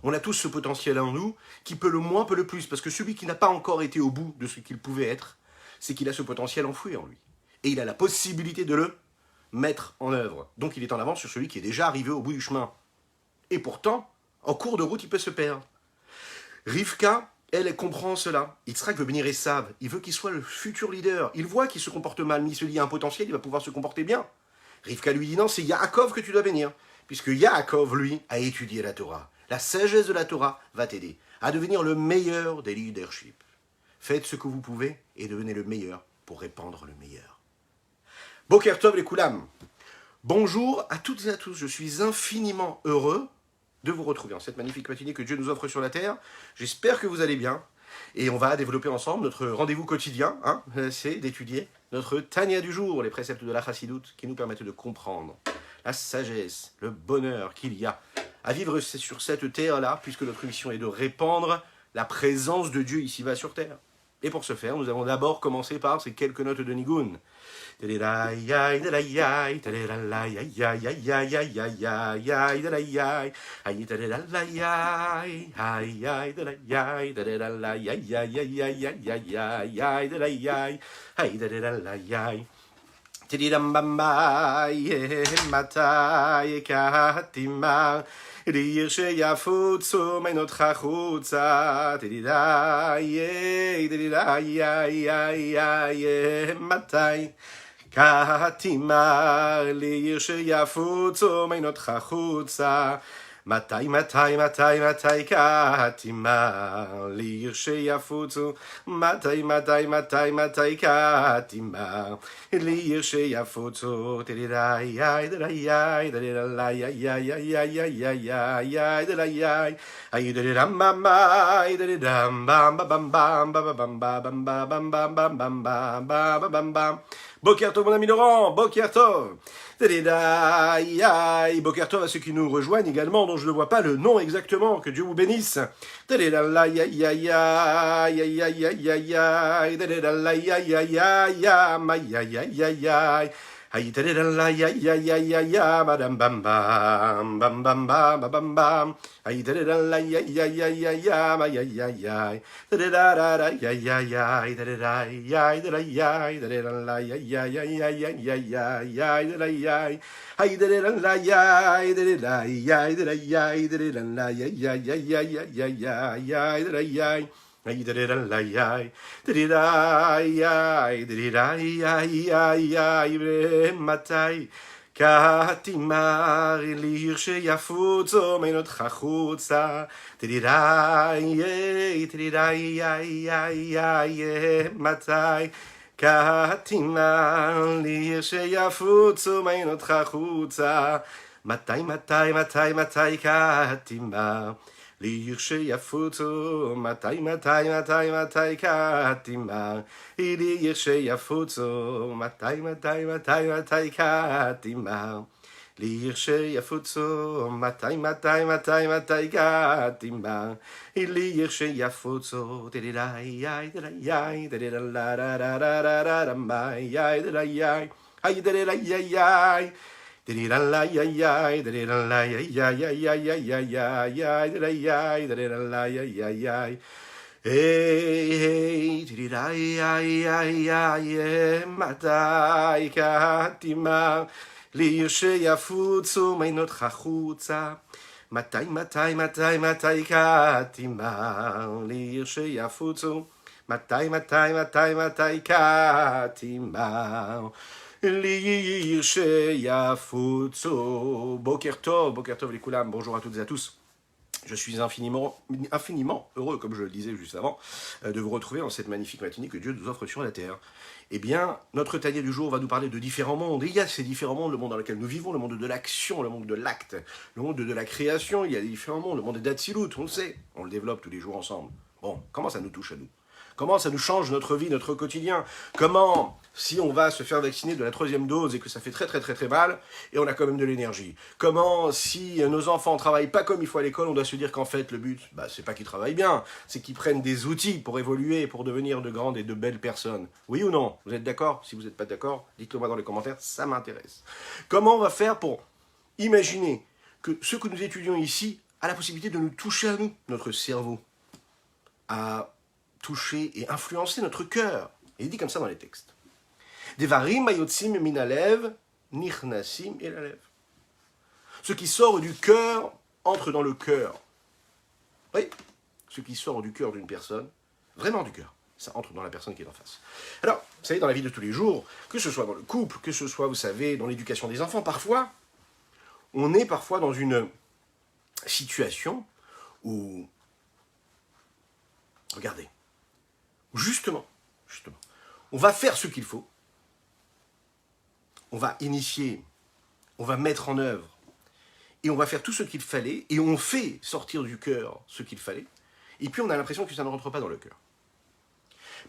On a tous ce potentiel en nous qui peut le moins, peut le plus. Parce que celui qui n'a pas encore été au bout de ce qu'il pouvait être, c'est qu'il a ce potentiel enfoui en lui. Et il a la possibilité de le mettre en œuvre. Donc il est en avance sur celui qui est déjà arrivé au bout du chemin. Et pourtant, en cours de route, il peut se perdre. Rivka, elle comprend cela. Yitzhak veut bénir Esav. Il veut qu'il soit le futur leader. Il voit qu'il se comporte mal, mais il se dit, il y a un potentiel, il va pouvoir se comporter bien. Rivka lui dit, non, c'est Yaakov que tu dois bénir. Puisque Yaakov, lui, a étudié la Torah. La sagesse de la Torah va t'aider à devenir le meilleur des leaderships. Faites ce que vous pouvez et devenez le meilleur pour répandre le meilleur. Boker Tov les Koulam. Bonjour à toutes et à tous. Je suis infiniment heureux de vous retrouver en cette magnifique matinée que Dieu nous offre sur la terre. J'espère que vous allez bien. Et on va développer ensemble notre rendez-vous quotidien. C'est d'étudier notre Tania du jour, les préceptes de la Chassidoute qui nous permettent de comprendre la sagesse, le bonheur qu'il y a à vivre sur cette terre-là, puisque notre mission est de répandre la présence de Dieu ici-bas sur terre. Et pour ce faire, nous allons d'abord commencer par ces quelques notes de Nigun. ריר שיפוצו מנות החוצה, תדידיי, מתי כתימר, ריר שיפוצו מנות החוצה, מתי כתימר, ריר שיפוצו, מתי כתימר, ריר שיפוצו, תדידיי, Boker Tov, mon ami Laurent, Boker Tov. Boker Tov à ceux qui nous rejoignent également, dont je ne vois pas le nom exactement, que Dieu vous bénisse. Aïe la ya ya ya ya ya madame bam bam bam bam bam bam bam aïe la ya ya ya ya ya ma ya ya ya da da da ya ya ya da da ya da ya la ya ya ya ya ya ya ya ya da ya aïe la ya da la ya da la ya da la ya ya ya ya ya ya ya da ya Aïe da da la ya matai katimar lir sheyafutzo menot chachutza tedirai matai katimar lir sheyafutzo menot chachutza matai katimar Lir sheyafutzo, matai katima. Lir sheyafutzo, matai katima. Lir sheyafutzo, matai katima. Lir sheyafutzo, tedirai, tedirai, tedirai, matai katima lir sheyafutzu meinot chachutza matai katima lir sheyafutzu matai katima Lir sheyafutzo. Boker Tov les Koulam. Bonjour à toutes et à tous. Je suis infiniment heureux, comme je le disais juste avant, de vous retrouver dans cette magnifique matinée que Dieu nous offre sur la terre. Eh bien, notre Tania du jour va nous parler de différents mondes. Et il y a ces différents mondes, le monde dans lequel nous vivons, le monde de l'action, le monde de l'acte, le monde de la création, il y a différents mondes, le monde d'Atsilut, on le sait, on le développe tous les jours ensemble. Bon, comment ça nous touche à nous? Comment ça nous change notre vie, notre quotidien? Comment, si on va se faire vacciner de la 3e dose et que ça fait très mal, et on a quand même de l'énergie? Comment, si nos enfants travaillent pas comme il faut à l'école, on doit se dire qu'en fait, le but, c'est pas qu'ils travaillent bien, c'est qu'ils prennent des outils pour évoluer, pour devenir de grandes et de belles personnes. Oui ou non? Vous êtes d'accord? Si vous n'êtes pas d'accord, dites-le moi dans les commentaires, ça m'intéresse. Comment on va faire pour imaginer que ce que nous étudions ici a la possibilité de nous toucher à nous, notre cerveau, à toucher et influencer notre cœur. Il est dit comme ça dans les textes. Devarim ayotzim minalev nichnasim elalev. Ce qui sort du cœur entre dans le cœur. Oui, ce qui sort du cœur d'une personne, vraiment du cœur, ça entre dans la personne qui est en face. Alors, vous savez, dans la vie de tous les jours, que ce soit dans le couple, que ce soit, vous savez, dans l'éducation des enfants, parfois, on est parfois dans une situation où, regardez, justement, on va faire ce qu'il faut, on va initier, on va mettre en œuvre, et on va faire tout ce qu'il fallait, et on fait sortir du cœur ce qu'il fallait, et puis on a l'impression que ça ne rentre pas dans le cœur.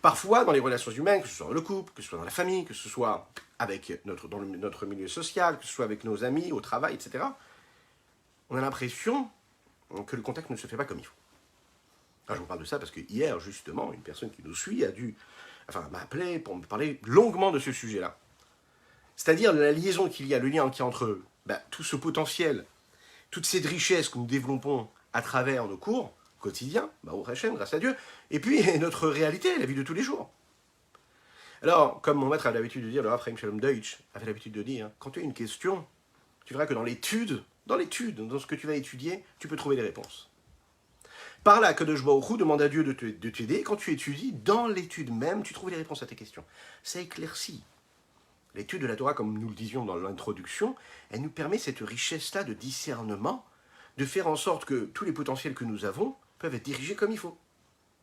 Parfois, dans les relations humaines, que ce soit dans le couple, que ce soit dans la famille, que ce soit avec notre milieu social, que ce soit avec nos amis, au travail, etc., on a l'impression que le contact ne se fait pas comme il faut. Alors, je vous parle de ça parce que hier, justement, une personne qui nous suit m'a appelé pour me parler longuement de ce sujet-là. C'est-à-dire la liaison qu'il y a, le lien qu'il y a entre tout ce potentiel, toute cette richesse que nous développons à travers nos cours quotidiens, au Hachem, grâce à Dieu, et puis notre réalité, la vie de tous les jours. Alors, comme mon maître avait l'habitude de dire, le Rav Chaim Shalom Deutsch avait l'habitude de dire, quand tu as une question, tu verras que dans l'étude, dans ce que tu vas étudier, tu peux trouver les réponses. Par là, Kadosh Baruch Hu demande à Dieu de t'aider, quand tu étudies, dans l'étude même, tu trouves les réponses à tes questions. Ça éclaircit. L'étude de la Torah, comme nous le disions dans l'introduction, elle nous permet cette richesse-là de discernement, de faire en sorte que tous les potentiels que nous avons peuvent être dirigés comme il faut.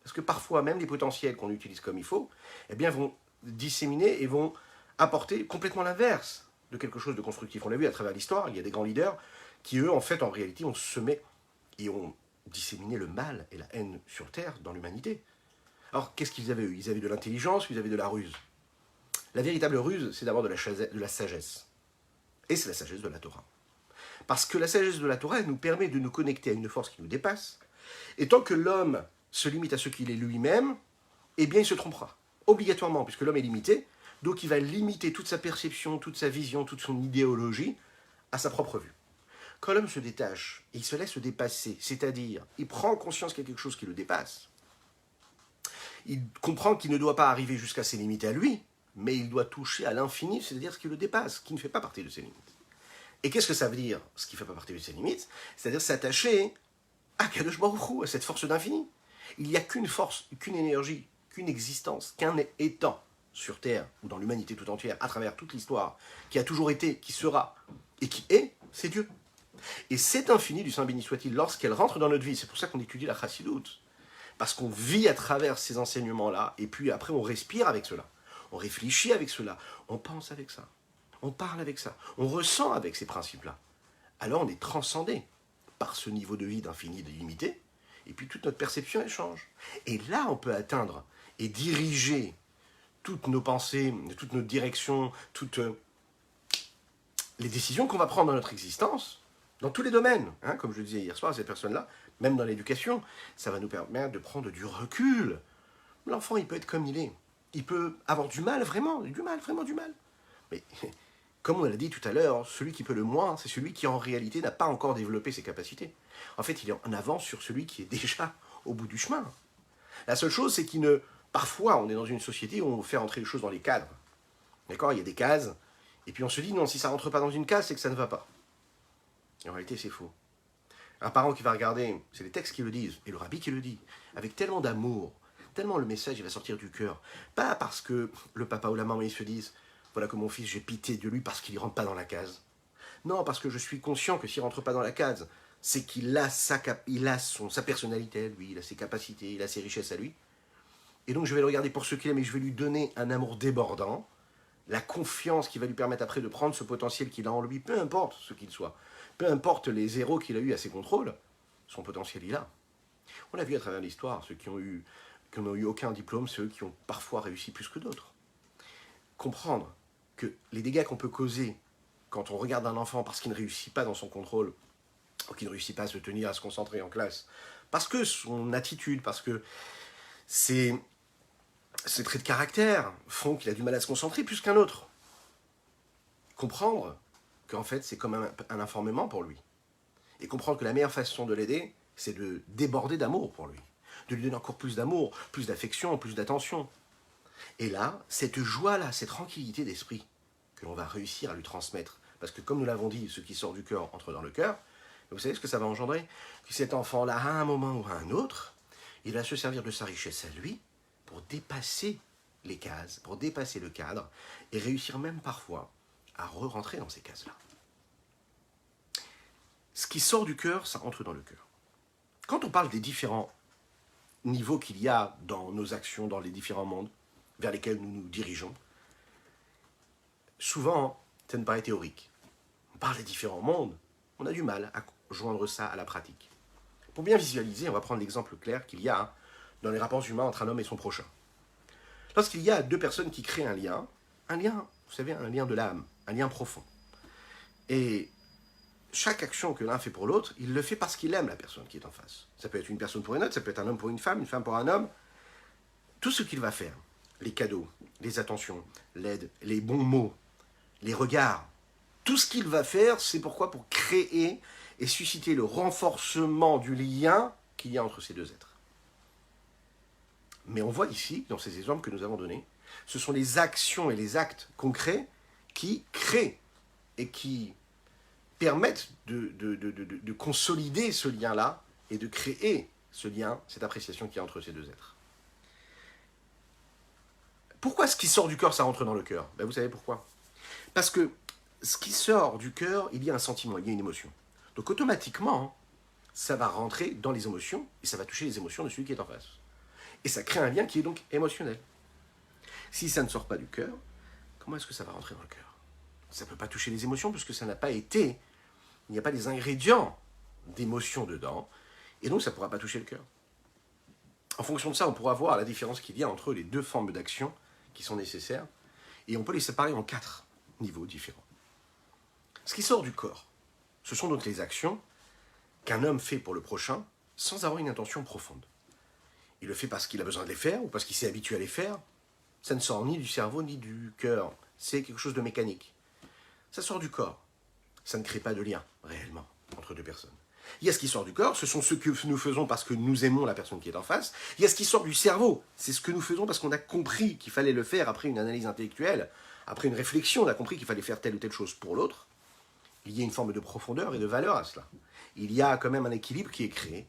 Parce que parfois, même les potentiels qu'on utilise comme il faut, vont disséminer et vont apporter complètement l'inverse de quelque chose de constructif. On l'a vu à travers l'histoire, il y a des grands leaders qui, eux, en réalité, ont semé et ont disséminé le mal et la haine sur Terre, dans l'humanité. Alors, qu'est-ce qu'ils avaient eu? Ils avaient de l'intelligence, ils avaient de la ruse. La véritable ruse, c'est d'abord de la sagesse. Et c'est la sagesse de la Torah. Parce que la sagesse de la Torah, elle nous permet de nous connecter à une force qui nous dépasse. Et tant que l'homme se limite à ce qu'il est lui-même, il se trompera. Obligatoirement, puisque l'homme est limité. Donc il va limiter toute sa perception, toute sa vision, toute son idéologie à sa propre vue. Quand l'homme se détache et il se laisse dépasser, c'est-à-dire il prend conscience qu'il y a quelque chose qui le dépasse, il comprend qu'il ne doit pas arriver jusqu'à ses limites à lui, mais il doit toucher à l'infini, c'est-à-dire ce qui le dépasse, qui ne fait pas partie de ses limites. Et qu'est-ce que ça veut dire, ce qui ne fait pas partie de ses limites? C'est-à-dire s'attacher à Kadosh Baruch Hu, à cette force d'infini. Il n'y a qu'une force, qu'une énergie, qu'une existence, qu'un étant sur Terre, ou dans l'humanité tout entière, à travers toute l'histoire, qui a toujours été, qui sera, et qui est, c'est Dieu. Et cet infini du Saint béni soit-il, lorsqu'elle rentre dans notre vie, c'est pour ça qu'on étudie la Chassidoute, parce qu'on vit à travers ces enseignements-là, et puis après on respire avec cela, on réfléchit avec cela, on pense avec ça, on parle avec ça, on ressent avec ces principes-là. Alors on est transcendé par ce niveau de vie d'infini, d'illimité, et puis toute notre perception, elle change. Et là, on peut atteindre et diriger toutes nos pensées, toutes nos directions, toutes les décisions qu'on va prendre dans notre existence, dans tous les domaines. Comme je le disais hier soir à cette personne-là, même dans l'éducation, ça va nous permettre de prendre du recul. L'enfant, il peut être comme il est. Il peut avoir du mal, vraiment du mal. Mais comme on l'a dit tout à l'heure, celui qui peut le moins, c'est celui qui en réalité n'a pas encore développé ses capacités. En fait, il est en avance sur celui qui est déjà au bout du chemin. La seule chose, c'est parfois, on est dans une société où on fait rentrer les choses dans les cadres. D'accord? Il y a des cases, et puis on se dit, non, si ça ne rentre pas dans une case, c'est que ça ne va pas. Et en réalité, c'est faux. Un parent qui va regarder, c'est les textes qui le disent, et le rabbi qui le dit, avec tellement d'amour, tellement le message, il va sortir du cœur. Pas parce que le papa ou la maman, ils se disent, voilà que mon fils, j'ai pitié de lui parce qu'il ne rentre pas dans la case. Non, parce que je suis conscient que s'il ne rentre pas dans la case, c'est qu'il a sa personnalité à lui, il a ses capacités, il a ses richesses à lui. Et donc je vais le regarder pour ce qu'il est, mais je vais lui donner un amour débordant, la confiance qui va lui permettre après de prendre ce potentiel qu'il a en lui, peu importe ce qu'il soit, peu importe les zéros qu'il a eu à ses contrôles, son potentiel il a. On l'a vu à travers l'histoire, ceux qui n'ont eu aucun diplôme, ceux qui ont parfois réussi plus que d'autres. Comprendre que les dégâts qu'on peut causer quand on regarde un enfant parce qu'il ne réussit pas dans son contrôle, ou qu'il ne réussit pas à se tenir, à se concentrer en classe, parce que son attitude, parce que ses traits de caractère font qu'il a du mal à se concentrer plus qu'un autre. Comprendre qu'en fait c'est comme un informement pour lui. et comprendre que la meilleure façon de l'aider, c'est de déborder d'amour pour lui, de lui donner encore plus d'amour, plus d'affection, plus d'attention. Et là, cette joie-là, cette tranquillité d'esprit que l'on va réussir à lui transmettre, parce que comme nous l'avons dit, ce qui sort du cœur entre dans le cœur, vous savez ce que ça va engendrer? Que cet enfant-là, à un moment ou à un autre, il va se servir de sa richesse à lui pour dépasser les cases, pour dépasser le cadre, et réussir même parfois à re-rentrer dans ces cases-là. Ce qui sort du cœur, ça entre dans le cœur. Quand on parle des différents niveaux qu'il y a dans nos actions, dans les différents mondes vers lesquels nous nous dirigeons, souvent, ça ne paraît théorique. On parle des différents mondes, on a du mal à joindre ça à la pratique. Pour bien visualiser, on va prendre l'exemple clair qu'il y a dans les rapports humains entre un homme et son prochain. Lorsqu'il y a deux personnes qui créent un lien, vous savez, un lien de l'âme, un lien profond. Et chaque action que l'un fait pour l'autre, il le fait parce qu'il aime la personne qui est en face. Ça peut être une personne pour une autre, ça peut être un homme pour une femme pour un homme. Tout ce qu'il va faire, les cadeaux, les attentions, l'aide, les bons mots, les regards, tout ce qu'il va faire, c'est pourquoi? Pour créer et susciter le renforcement du lien qu'il y a entre ces deux êtres. Mais on voit ici, dans ces exemples que nous avons donnés, ce sont les actions et les actes concrets qui créent et qui permettent de consolider ce lien-là et de créer ce lien, cette appréciation qu'il y a entre ces deux êtres. Pourquoi ce qui sort du cœur, ça rentre dans le cœur? Ben vous savez pourquoi? Parce que ce qui sort du cœur, il y a un sentiment, il y a une émotion. Donc automatiquement, ça va rentrer dans les émotions et ça va toucher les émotions de celui qui est en face. Et ça crée un lien qui est donc émotionnel. Si ça ne sort pas du cœur, comment est-ce que ça va rentrer dans le cœur? Ça ne peut pas toucher les émotions puisque ça n'a pas été, il n'y a pas des ingrédients d'émotion dedans, et donc ça ne pourra pas toucher le cœur. En fonction de ça, on pourra voir la différence qu'il y a entre les deux formes d'action qui sont nécessaires, et on peut les séparer en 4 niveaux différents. Ce qui sort du corps, ce sont donc les actions qu'un homme fait pour le prochain sans avoir une intention profonde. Il le fait parce qu'il a besoin de les faire ou parce qu'il s'est habitué à les faire. Ça ne sort ni du cerveau ni du cœur. C'est quelque chose de mécanique. Ça sort du corps. Ça ne crée pas de lien, réellement, entre deux personnes. Il y a ce qui sort du corps, ce sont ceux que nous faisons parce que nous aimons la personne qui est en face. Il y a ce qui sort du cerveau, c'est ce que nous faisons parce qu'on a compris qu'il fallait le faire après une analyse intellectuelle, après une réflexion, on a compris qu'il fallait faire telle ou telle chose pour l'autre. Il y a une forme de profondeur et de valeur à cela. Il y a quand même un équilibre qui est créé.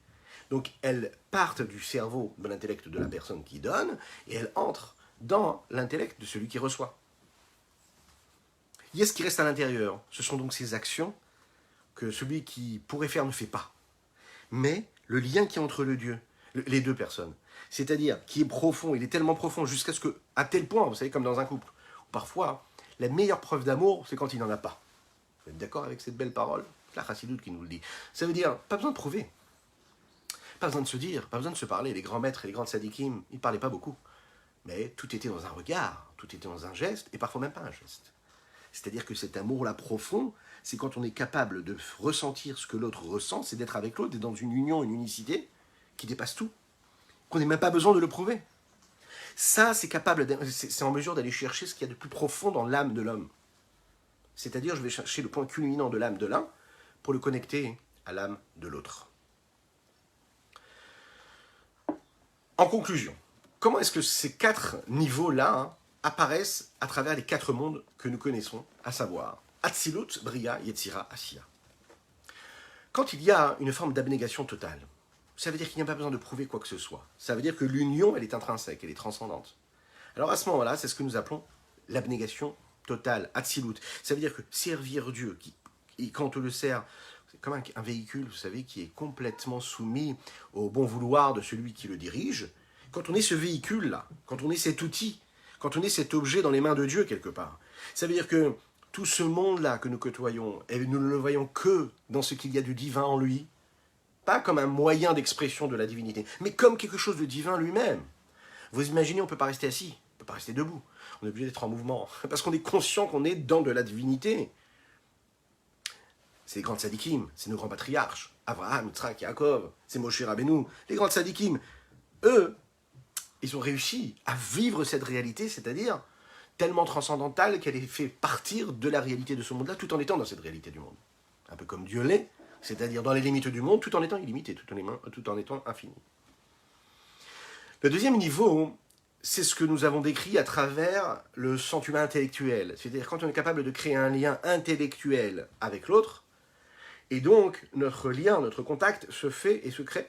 Donc elles partent du cerveau, de l'intellect de la personne qui donne, et elles entrent dans l'intellect de celui qui reçoit. Il y a ce qui reste à l'intérieur. Ce sont donc ces actions que celui qui pourrait faire ne fait pas. Mais le lien qui est entre les deux personnes, c'est-à-dire qui est profond, il est tellement profond jusqu'à ce que, à tel point, vous savez, comme dans un couple, où parfois, la meilleure preuve d'amour, c'est quand il n'en a pas. Vous êtes d'accord avec cette belle parole? C'est la Chassidoute qui nous le dit. Ça veut dire, pas besoin de prouver. Pas besoin de se dire, pas besoin de se parler. Les grands maîtres et les grands tzadikim, ils ne parlaient pas beaucoup. Mais tout était dans un regard, tout était dans un geste, et parfois même pas un geste. C'est-à-dire que cet amour-là profond, c'est quand on est capable de ressentir ce que l'autre ressent, c'est d'être avec l'autre, d'être dans une union, une unicité qui dépasse tout. Qu'on n'ait même pas besoin de le prouver. Ça, c'est en mesure d'aller chercher ce qu'il y a de plus profond dans l'âme de l'homme. C'est-à-dire, je vais chercher le point culminant de l'âme de l'un pour le connecter à l'âme de l'autre. En conclusion, comment est-ce que ces 4 niveaux-là apparaissent à travers les 4 mondes que nous connaissons, à savoir Atzilut, Bria, Yetzira, Asiya. Quand il y a une forme d'abnégation totale, ça veut dire qu'il n'y a pas besoin de prouver quoi que ce soit. Ça veut dire que l'union, elle est intrinsèque, elle est transcendante. Alors à ce moment-là, c'est ce que nous appelons l'abnégation totale, Atzilut. Ça veut dire que servir Dieu, quand on le sert, c'est comme un véhicule, vous savez, qui est complètement soumis au bon vouloir de celui qui le dirige. Quand on est ce véhicule-là, quand on est cet outil, quand on est cet objet dans les mains de Dieu quelque part, ça veut dire que tout ce monde-là que nous côtoyons, et nous ne le voyons que dans ce qu'il y a de divin en lui, pas comme un moyen d'expression de la divinité, mais comme quelque chose de divin lui-même. Vous imaginez, on ne peut pas rester assis, on ne peut pas rester debout, on est obligé d'être en mouvement, parce qu'on est conscient qu'on est dans de la divinité. C'est les grands tzadikim, c'est nos grands patriarches, Abraham, Yitzhak, Yaakov, c'est Moshe Rabbeinu, les grands tzadikim, eux, ils ont réussi à vivre cette réalité, c'est-à-dire tellement transcendantale qu'elle est fait partir de la réalité de ce monde-là, tout en étant dans cette réalité du monde. Un peu comme Dieu l'est c'est-à-dire dans les limites du monde, tout en étant illimité, tout en étant infini. Le deuxième niveau, c'est ce que nous avons décrit à travers le sentiment intellectuel, c'est-à-dire quand on est capable de créer un lien intellectuel avec l'autre, et donc notre lien, notre contact se fait et se crée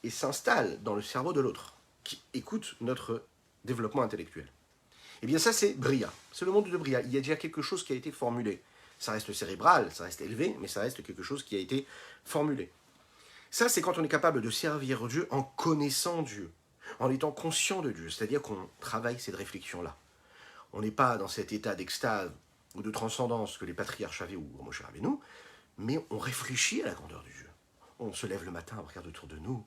et s'installe dans le cerveau de l'autre, qui écoute notre développement intellectuel. Eh bien ça c'est Bria, c'est le monde de Bria, il y a déjà quelque chose qui a été formulé. Ça reste cérébral, ça reste élevé, mais ça reste quelque chose qui a été formulé. Ça c'est quand on est capable de servir Dieu en connaissant Dieu, en étant conscient de Dieu, c'est-à-dire qu'on travaille cette réflexion-là. On n'est pas dans cet état d'extase ou de transcendance que les patriarches avaient ou Moshe Rabbeinu, mais on réfléchit à la grandeur du Dieu. On se lève le matin, on regarde autour de nous,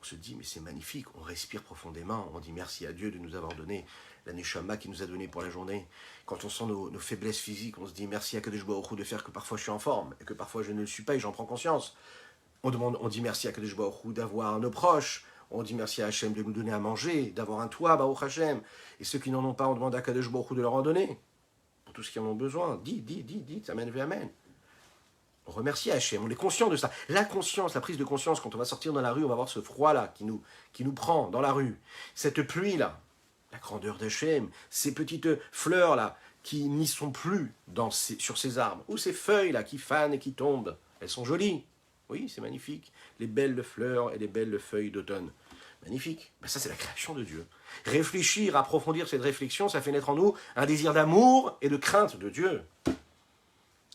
on se dit mais c'est magnifique, on respire profondément, on dit merci à Dieu de nous avoir donné la Neshama qui nous a donné pour la journée. Quand on sent nos faiblesses physiques, on se dit merci à Kadosh Baruch Hu de faire que parfois je suis en forme et que parfois je ne le suis pas et j'en prends conscience. On dit merci à Kadosh Baruch Hu d'avoir nos proches. On dit merci à Hachem de nous donner à manger, d'avoir un toit, Baruch Hachem. Et ceux qui n'en ont pas, on demande à Kadosh Baruch Hu de leur en donner. Pour tous ceux qui en ont besoin, dites, amen, ve amen. On remercie Hachem, on est conscient de ça. La conscience, la prise de conscience, quand on va sortir dans la rue, on va voir ce froid-là qui nous prend dans la rue. Cette pluie-là, la grandeur d'Hachem, ces petites fleurs-là qui n'y sont plus sur ces arbres, ou ces feuilles-là qui fanent et qui tombent. Elles sont jolies. Oui, c'est magnifique. Les belles fleurs et les belles feuilles d'automne. Magnifique. Ben ça, c'est la création de Dieu. Réfléchir, approfondir cette réflexion, ça fait naître en nous un désir d'amour et de crainte de Dieu.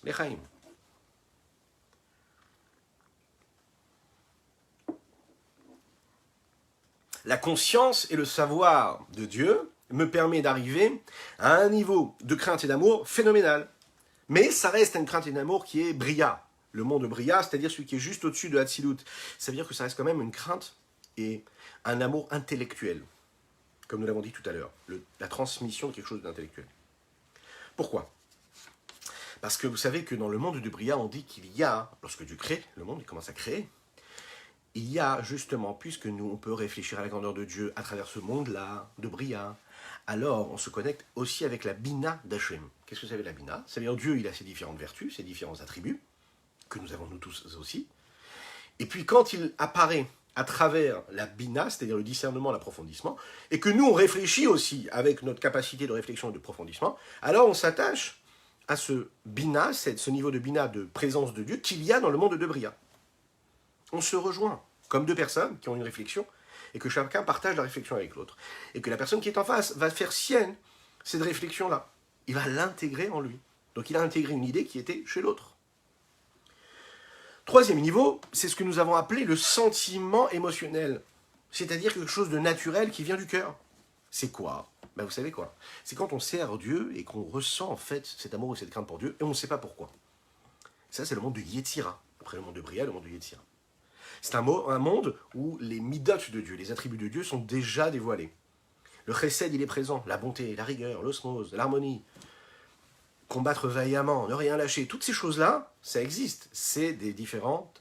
L'Echaim. La conscience et le savoir de Dieu me permet d'arriver à un niveau de crainte et d'amour phénoménal. Mais ça reste une crainte et d'amour qui est bria. Le monde de Bria, c'est-à-dire celui qui est juste au-dessus de Hatzilut. Ça veut dire que ça reste quand même une crainte et un amour intellectuel, comme nous l'avons dit tout à l'heure, la transmission de quelque chose d'intellectuel. Pourquoi ? Parce que vous savez que dans le monde de Bria, on dit qu'il y a, lorsque Dieu crée le monde, il commence à créer, il y a justement, puisque nous on peut réfléchir à la grandeur de Dieu à travers ce monde-là, de Bria, alors on se connecte aussi avec la Bina d'Hachem. Qu'est-ce que ça veut dire la Bina ? Ça veut dire Dieu, il a ses différentes vertus, ses différents attributs, que nous avons nous tous aussi. Et puis quand il apparaît à travers la bina, c'est-à-dire le discernement, l'approfondissement, et que nous on réfléchit aussi avec notre capacité de réflexion et de profondissement, alors on s'attache à ce bina, ce niveau de bina de présence de Dieu qu'il y a dans le monde de Bria. On se rejoint comme deux personnes qui ont une réflexion et que chacun partage la réflexion avec l'autre. Et que la personne qui est en face va faire sienne cette réflexion-là. Il va l'intégrer en lui. Donc il a intégré une idée qui était chez l'autre. Troisième niveau, c'est ce que nous avons appelé le sentiment émotionnel, c'est-à-dire quelque chose de naturel qui vient du cœur. C'est quoi ? Ben vous savez quoi ? C'est quand on sert Dieu et qu'on ressent en fait cet amour et cette crainte pour Dieu et on ne sait pas pourquoi. Ça c'est le monde du Yetzira, après le monde de Bria, le monde du Yetzira. C'est un monde où les midot de Dieu, les attributs de Dieu sont déjà dévoilés. Le chesed il est présent, la bonté, la rigueur, l'osmose, l'harmonie, combattre vaillamment, ne rien lâcher, toutes ces choses-là, ça existe. C'est des différentes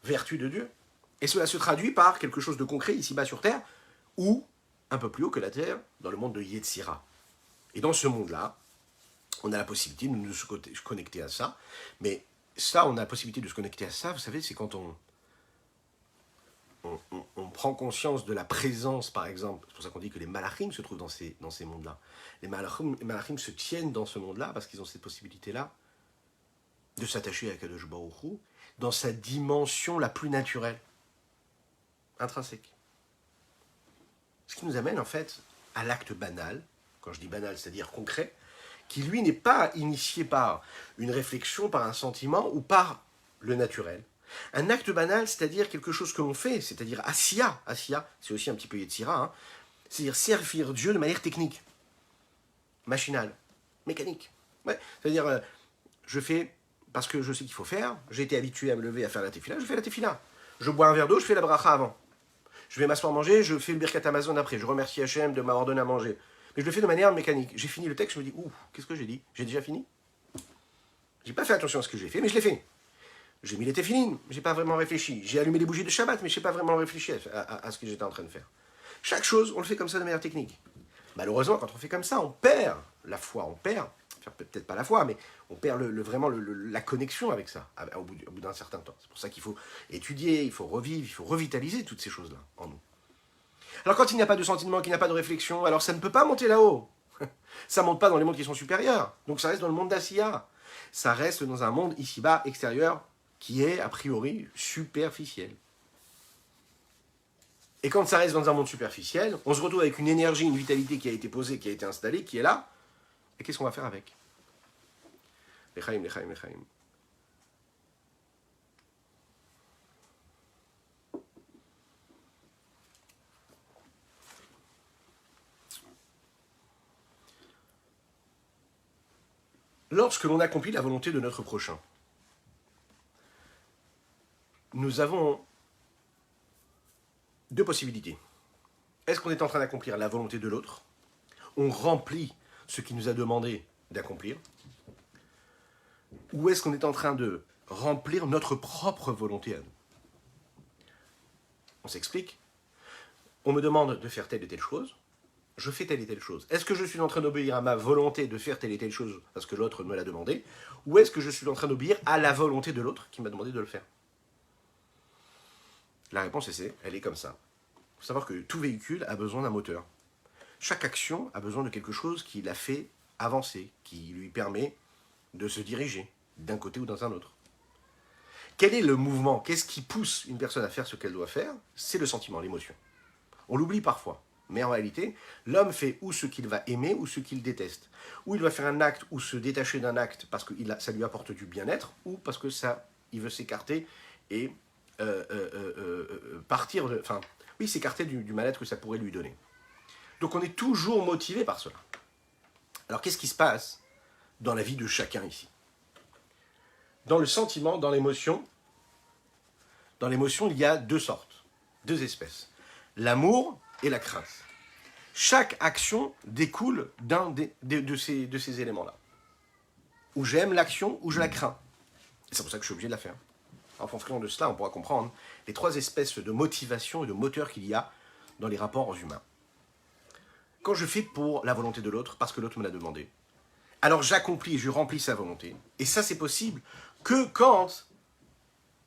vertus de Dieu. Et cela se traduit par quelque chose de concret ici-bas sur Terre, ou un peu plus haut que la Terre, dans le monde de Yetzira. Et dans ce monde-là, on a la possibilité de se connecter à ça. Mais ça, on a la possibilité de se connecter à ça, vous savez, c'est quand on prend conscience de la présence, par exemple, c'est pour ça qu'on dit que les malachim se trouvent dans ces mondes-là. Les malachim se tiennent dans ce monde-là parce qu'ils ont cette possibilité-là de s'attacher à Kadosh Baruch Hu dans sa dimension la plus naturelle, intrinsèque. Ce qui nous amène en fait à l'acte banal, quand je dis banal, c'est-à-dire concret, qui lui n'est pas initié par une réflexion, par un sentiment ou par le naturel. Un acte banal, c'est-à-dire quelque chose que l'on fait, c'est-à-dire Asiya, c'est aussi un petit peu Yetzira, hein, c'est-à-dire servir Dieu de manière technique, machinale, mécanique. Ouais, c'est-à-dire, je fais parce que je sais qu'il faut faire, j'ai été habitué à me lever à faire la tefila, je fais la tefila. Je bois un verre d'eau, je fais la bracha avant. Je vais m'asseoir manger, je fais le birkat Amazon après, je remercie Hachem de m'avoir donné à manger. Mais je le fais de manière mécanique. J'ai fini le texte, je me dis, ouh, qu'est-ce que j'ai dit ? J'ai déjà fini ? J'ai pas fait attention à ce que j'ai fait, mais je l'ai fait. J'ai mis les téphilines, j'ai pas vraiment réfléchi. J'ai allumé les bougies de Shabbat, mais j'ai pas vraiment réfléchi à ce que j'étais en train de faire. Chaque chose, on le fait comme ça de manière technique. Malheureusement, quand on fait comme ça, on perd la foi, on perd faire peut-être pas la foi, mais on perd vraiment la connexion avec ça au bout d'un certain temps. C'est pour ça qu'il faut étudier, il faut revivre, il faut revitaliser toutes ces choses-là en nous. Alors quand il n'y a pas de sentiment, qu'il n'y a pas de réflexion, alors ça ne peut pas monter là-haut. Ça ne monte pas dans les mondes qui sont supérieurs. Donc ça reste dans le monde d'Asiya. Ça reste dans un monde ici-bas, extérieur, qui est a priori superficiel. Et quand ça reste dans un monde superficiel, on se retrouve avec une énergie, une vitalité qui a été posée, qui a été installée, qui est là. Et qu'est-ce qu'on va faire avec? Lechaim, lechaim, lechaim. Lorsque l'on accomplit la volonté de notre prochain, nous avons deux possibilités. Est-ce qu'on est en train d'accomplir la volonté de l'autre? On remplit ce qu'il nous a demandé d'accomplir? Ou est-ce qu'on est en train de remplir notre propre volonté à nous? On s'explique. On me demande de faire telle et telle chose. Je fais telle et telle chose. Est-ce que je suis en train d'obéir à ma volonté de faire telle et telle chose parce que l'autre me l'a demandé? Ou est-ce que je suis en train d'obéir à la volonté de l'autre qui m'a demandé de le faire? La réponse elle est comme ça. Il faut savoir que tout véhicule a besoin d'un moteur. Chaque action a besoin de quelque chose qui la fait avancer, qui lui permet de se diriger d'un côté ou dans un autre. Quel est le mouvement? Qu'est-ce qui pousse une personne à faire ce qu'elle doit faire? C'est le sentiment, l'émotion. On l'oublie parfois. Mais en réalité, l'homme fait ou ce qu'il va aimer ou ce qu'il déteste. Ou il va faire un acte ou se détacher d'un acte parce que ça lui apporte du bien-être, ou parce que il veut s'écarter et partir de... Enfin, oui, s'écarter du mal-être que ça pourrait lui donner. Donc on est toujours motivé par cela. Alors qu'est-ce qui se passe dans la vie de chacun ici? Dans le sentiment, dans l'émotion, il y a deux sortes, deux espèces. L'amour et la crainte. Chaque action découle d'un de ces éléments-là. Ou j'aime l'action, ou je la crains. Et c'est pour ça que je suis obligé de la faire. En fonction de cela, on pourra comprendre les trois espèces de motivation et de moteur qu'il y a dans les rapports humains. Quand je fais pour la volonté de l'autre, parce que l'autre me l'a demandé, alors j'accomplis, je remplis sa volonté. Et ça, c'est possible que quand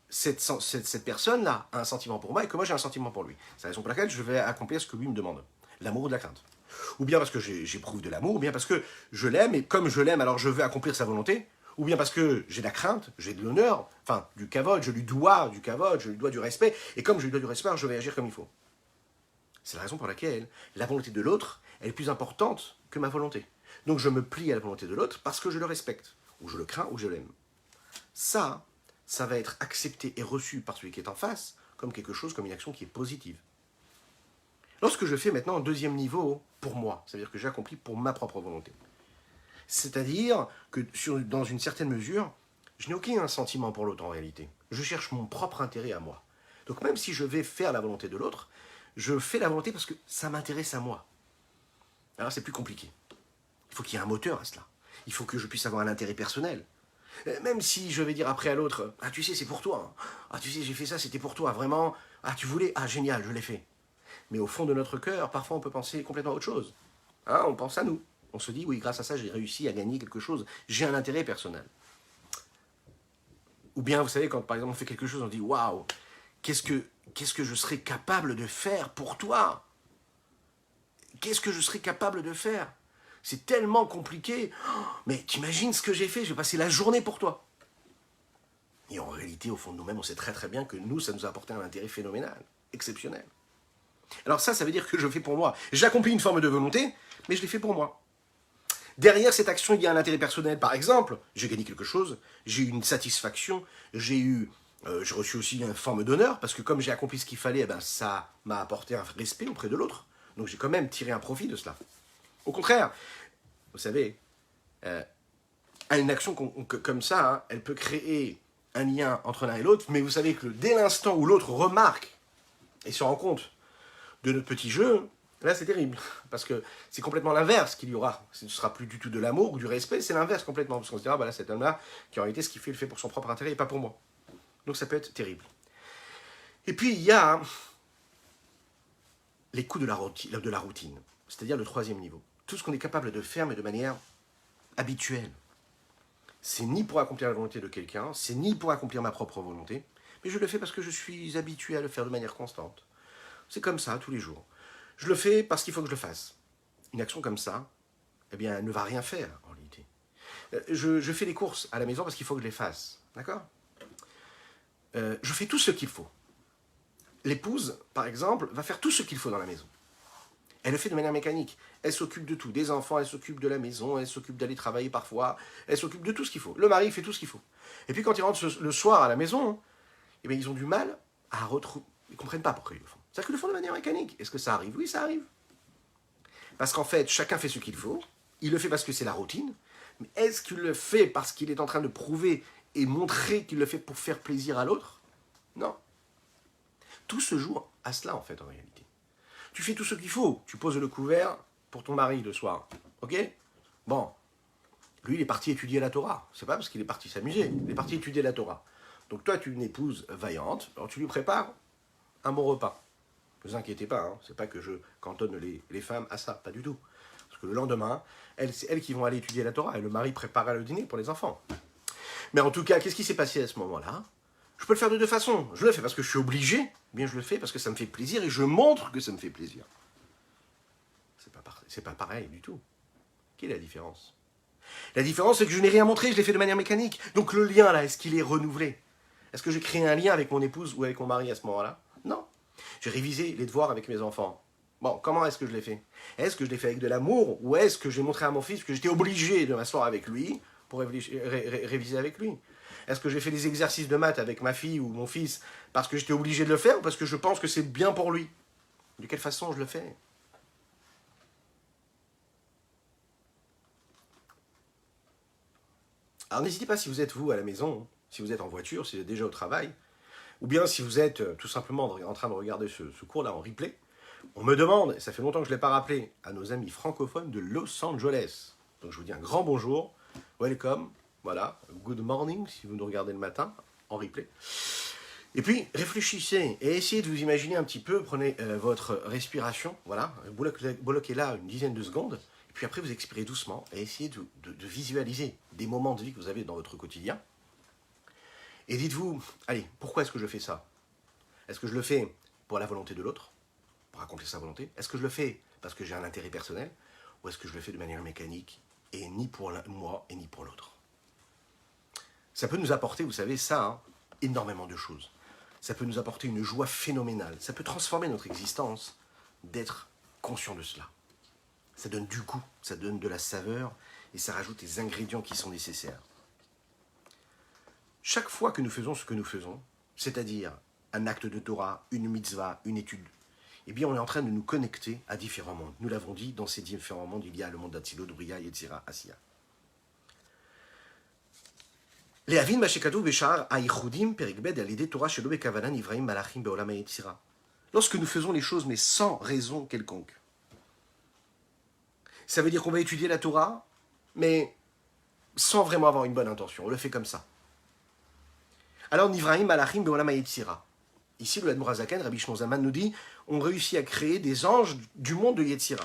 cette personne-là a un sentiment pour moi et que moi j'ai un sentiment pour lui. C'est la raison pour laquelle je vais accomplir ce que lui me demande. L'amour ou de la crainte. Ou bien parce que j'éprouve de l'amour, ou bien parce que je l'aime, et comme je l'aime, alors je veux accomplir sa volonté, ou bien parce que j'ai de la crainte, j'ai de l'honneur, enfin du kavod, je lui dois du kavod, je lui dois du respect, et comme je lui dois du respect, je vais agir comme il faut. C'est la raison pour laquelle la volonté de l'autre est plus importante que ma volonté. Donc je me plie à la volonté de l'autre parce que je le respecte, ou je le crains, ou je l'aime. Ça va être accepté et reçu par celui qui est en face comme quelque chose, comme une action qui est positive. Lorsque je fais maintenant un deuxième niveau pour moi, c'est-à-dire que j'accomplis pour ma propre volonté. C'est-à-dire que dans une certaine mesure, je n'ai aucun sentiment pour l'autre en réalité. Je cherche mon propre intérêt à moi. Donc même si je vais faire la volonté de l'autre, je fais la volonté parce que ça m'intéresse à moi. Alors c'est plus compliqué. Il faut qu'il y ait un moteur à cela. Il faut que je puisse avoir un intérêt personnel. Même si je vais dire après à l'autre, ah tu sais c'est pour toi, ah tu sais j'ai fait ça c'était pour toi, vraiment, ah tu voulais, ah génial je l'ai fait. Mais au fond de notre cœur, parfois on peut penser complètement à autre chose. Hein, on pense à nous. On se dit oui grâce à ça j'ai réussi à gagner quelque chose, j'ai un intérêt personnel. Ou bien vous savez quand par exemple on fait quelque chose on dit waouh, qu'est-ce que je serais capable de faire pour toi? Qu'est-ce que je serais capable de faire? C'est tellement compliqué. Oh, mais t'imagines ce que j'ai fait? J'ai passé la journée pour toi. Et en réalité, au fond de nous-mêmes, on sait très très bien que nous, ça nous a apporté un intérêt phénoménal, exceptionnel. Alors ça veut dire que je fais pour moi. J'accomplis une forme de volonté, mais je l'ai fait pour moi. Derrière cette action, il y a un intérêt personnel. Par exemple, j'ai gagné quelque chose, j'ai eu une satisfaction, j'ai reçu aussi une forme d'honneur, parce que comme j'ai accompli ce qu'il fallait, eh ben, ça m'a apporté un respect auprès de l'autre. Donc j'ai quand même tiré un profit de cela. Au contraire, vous savez, une action comme ça, hein, elle peut créer un lien entre l'un et l'autre, mais vous savez que dès l'instant où l'autre remarque et se rend compte de notre petit jeu, là c'est terrible, parce que c'est complètement l'inverse qu'il y aura. Ce ne sera plus du tout de l'amour ou du respect, c'est l'inverse complètement, parce qu'on se dira, bah là cet homme-là, qui en réalité ce qu'il fait, il le fait pour son propre intérêt et pas pour moi. Donc ça peut être terrible. Et puis il y a les coups de la routine, c'est-à-dire le troisième niveau. Tout ce qu'on est capable de faire, mais de manière habituel. C'est ni pour accomplir la volonté de quelqu'un, c'est ni pour accomplir ma propre volonté, mais je le fais parce que je suis habitué à le faire de manière constante. C'est comme ça, tous les jours. Je le fais parce qu'il faut que je le fasse. Une action comme ça, eh bien, elle ne va rien faire, en réalité. Je fais les courses à la maison parce qu'il faut que je les fasse. D'accord? Je fais tout ce qu'il faut. L'épouse, par exemple, va faire tout ce qu'il faut dans la maison. Elle le fait de manière mécanique. Elle s'occupe de tout. Des enfants, elle s'occupe de la maison, elle s'occupe d'aller travailler parfois, elle s'occupe de tout ce qu'il faut. Le mari fait tout ce qu'il faut. Et puis quand ils rentrent le soir à la maison, eh bien, ils ont du mal à retrouver. Ils ne comprennent pas pourquoi ils le font. C'est-à-dire qu'ils le font de manière mécanique. Est-ce que ça arrive? Oui, ça arrive. Parce qu'en fait, chacun fait ce qu'il faut. Il le fait parce que c'est la routine. Mais est-ce qu'il le fait parce qu'il est en train de prouver et montrer qu'il le fait pour faire plaisir à l'autre? Non. Tout se joue à cela, en fait, en réalité. Tu fais tout ce qu'il faut. Tu poses le couvert pour ton mari le soir. Ok? Bon. Lui, il est parti étudier la Torah. C'est pas parce qu'il est parti s'amuser. Il est parti étudier la Torah. Donc toi, tu es une épouse vaillante. Alors tu lui prépares un bon repas. Ne vous inquiétez pas. Hein, c'est pas que je cantonne les femmes à ça. Pas du tout. Parce que le lendemain, c'est elles qui vont aller étudier la Torah. Et le mari préparera le dîner pour les enfants. Mais en tout cas, qu'est-ce qui s'est passé à ce moment-là? Je peux le faire de deux façons. Je le fais parce que je suis obligé, bien je le fais parce que ça me fait plaisir et je montre que ça me fait plaisir. C'est pas pareil du tout. Quelle est la différence? La différence, c'est que je n'ai rien montré, je l'ai fait de manière mécanique. Donc le lien, là, est-ce qu'il est renouvelé? Est-ce que j'ai créé un lien avec mon épouse ou avec mon mari à ce moment-là? Non. J'ai révisé les devoirs avec mes enfants. Bon, comment est-ce que je l'ai fait? Est-ce que je l'ai fait avec de l'amour ou est-ce que j'ai montré à mon fils que j'étais obligé de m'asseoir avec lui pour réviser avec lui? Est-ce que j'ai fait des exercices de maths avec ma fille ou mon fils parce que j'étais obligé de le faire ou parce que je pense que c'est bien pour lui? De quelle façon je le fais? Alors n'hésitez pas si vous êtes vous à la maison, si vous êtes en voiture, si vous êtes déjà au travail, ou bien si vous êtes tout simplement en train de regarder ce cours-là en replay, on me demande, et ça fait longtemps que je ne l'ai pas rappelé, à nos amis francophones de Los Angeles. Donc je vous dis un grand bonjour, welcome, voilà, good morning si vous nous regardez le matin en replay. Et puis réfléchissez et essayez de vous imaginer un petit peu, prenez votre respiration, voilà, bloquez là une dizaine de secondes, et puis après vous expirez doucement et essayez de visualiser des moments de vie que vous avez dans votre quotidien. Et dites-vous, allez, pourquoi est-ce que je fais ça? Est-ce que je le fais pour la volonté de l'autre, pour accomplir sa volonté? Est-ce que je le fais parce que j'ai un intérêt personnel? Ou est-ce que je le fais de manière mécanique et ni pour moi et ni pour l'autre? Ça peut nous apporter, vous savez, ça, hein, énormément de choses. Ça peut nous apporter une joie phénoménale. Ça peut transformer notre existence d'être conscient de cela. Ça donne du goût, ça donne de la saveur et ça rajoute les ingrédients qui sont nécessaires. Chaque fois que nous faisons ce que nous faisons, c'est-à-dire un acte de Torah, une mitzvah, une étude, eh bien on est en train de nous connecter à différents mondes. Nous l'avons dit, dans ces différents mondes, il y a le monde d'Atzilut, Bria, Yetzira, Asiya. Lehavin Mashekadu Beshar Aichudim Perikbed Alide Torah Shelo Bekavanan Ivraim Malachim Beolam Yetzira. Lorsque nous faisons les choses mais sans raison quelconque, ça veut dire qu'on va étudier la Torah, mais sans vraiment avoir une bonne intention. On le fait comme ça. Alors Nivraim Malachim Beolam Yetzira. Ici, le Admor HaZaken, Rabbi Shnon Zaman nous dit, on réussit à créer des anges du monde de Yetzira.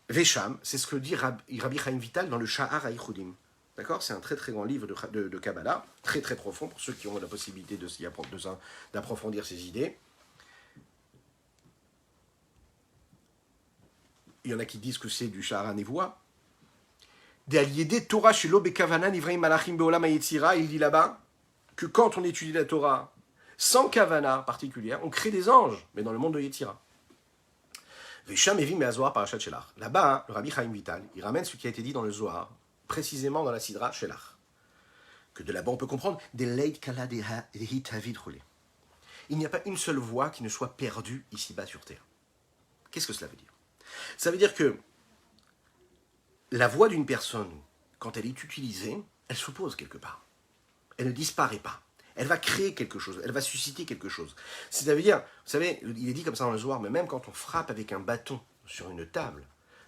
Vesham, c'est ce que dit Rabbi Chaim Vital dans le Sha'ar HaYichudim. D'accord? C'est un très très grand livre de Kabbalah, très très profond pour ceux qui ont la possibilité d'approfondir ces idées. Il y en a qui disent que c'est du Sha'ar HaNevoua. D'Aliédé Torah Shelo Bekavanan Ivraim Malachim Beolam HaYetzira, il dit là-bas que quand on étudie la Torah sans kavana particulière, on crée des anges, mais dans le monde de Yetzira. Vesham Evim Me'azohar Parashat Shelach. Là-bas, hein, le Rabbi Chaim Vital, il ramène ce qui a été dit dans le Zohar, précisément dans la Sidra Shelach. Que de là-bas, on peut comprendre des Leit Kala Dehi Tavid Roulé. Il n'y a pas une seule voix qui ne soit perdue ici-bas sur terre. Qu'est-ce que cela veut dire? Ça veut dire que la voix d'une personne, quand elle est utilisée, elle se pose quelque part. Elle ne disparaît pas. Elle va créer quelque chose, elle va susciter quelque chose. C'est-à-dire, vous savez, il est dit comme ça dans le Zohar, mais même quand on frappe avec un bâton sur une table,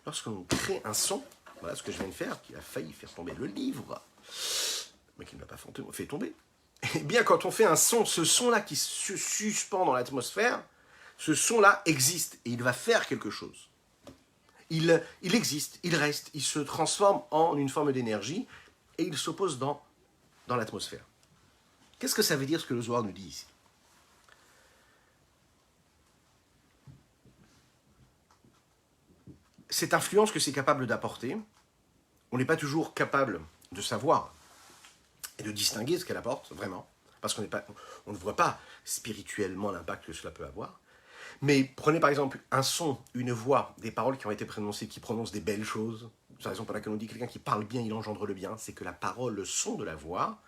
lorsqu'on crée un son, voilà ce que je viens de faire, qui a failli faire tomber le livre, mais qui ne l'a pas fait tomber. Eh bien, quand on fait un son, ce son-là qui se suspend dans l'atmosphère, ce son-là existe et il va faire quelque chose. Il existe, il reste, il se transforme en une forme d'énergie et il s'oppose dans l'atmosphère. Qu'est-ce que ça veut dire ce que le Zohar nous dit ici? Cette influence que c'est capable d'apporter, on n'est pas toujours capable de savoir et de distinguer ce qu'elle apporte, vraiment, parce on ne voit pas spirituellement l'impact que cela peut avoir. Mais prenez par exemple un son, une voix, des paroles qui ont été prononcées, qui prononcent des belles choses. C'est la raison pour laquelle on dit que quelqu'un qui parle bien, il engendre le bien. C'est que la parole, le son de la voix,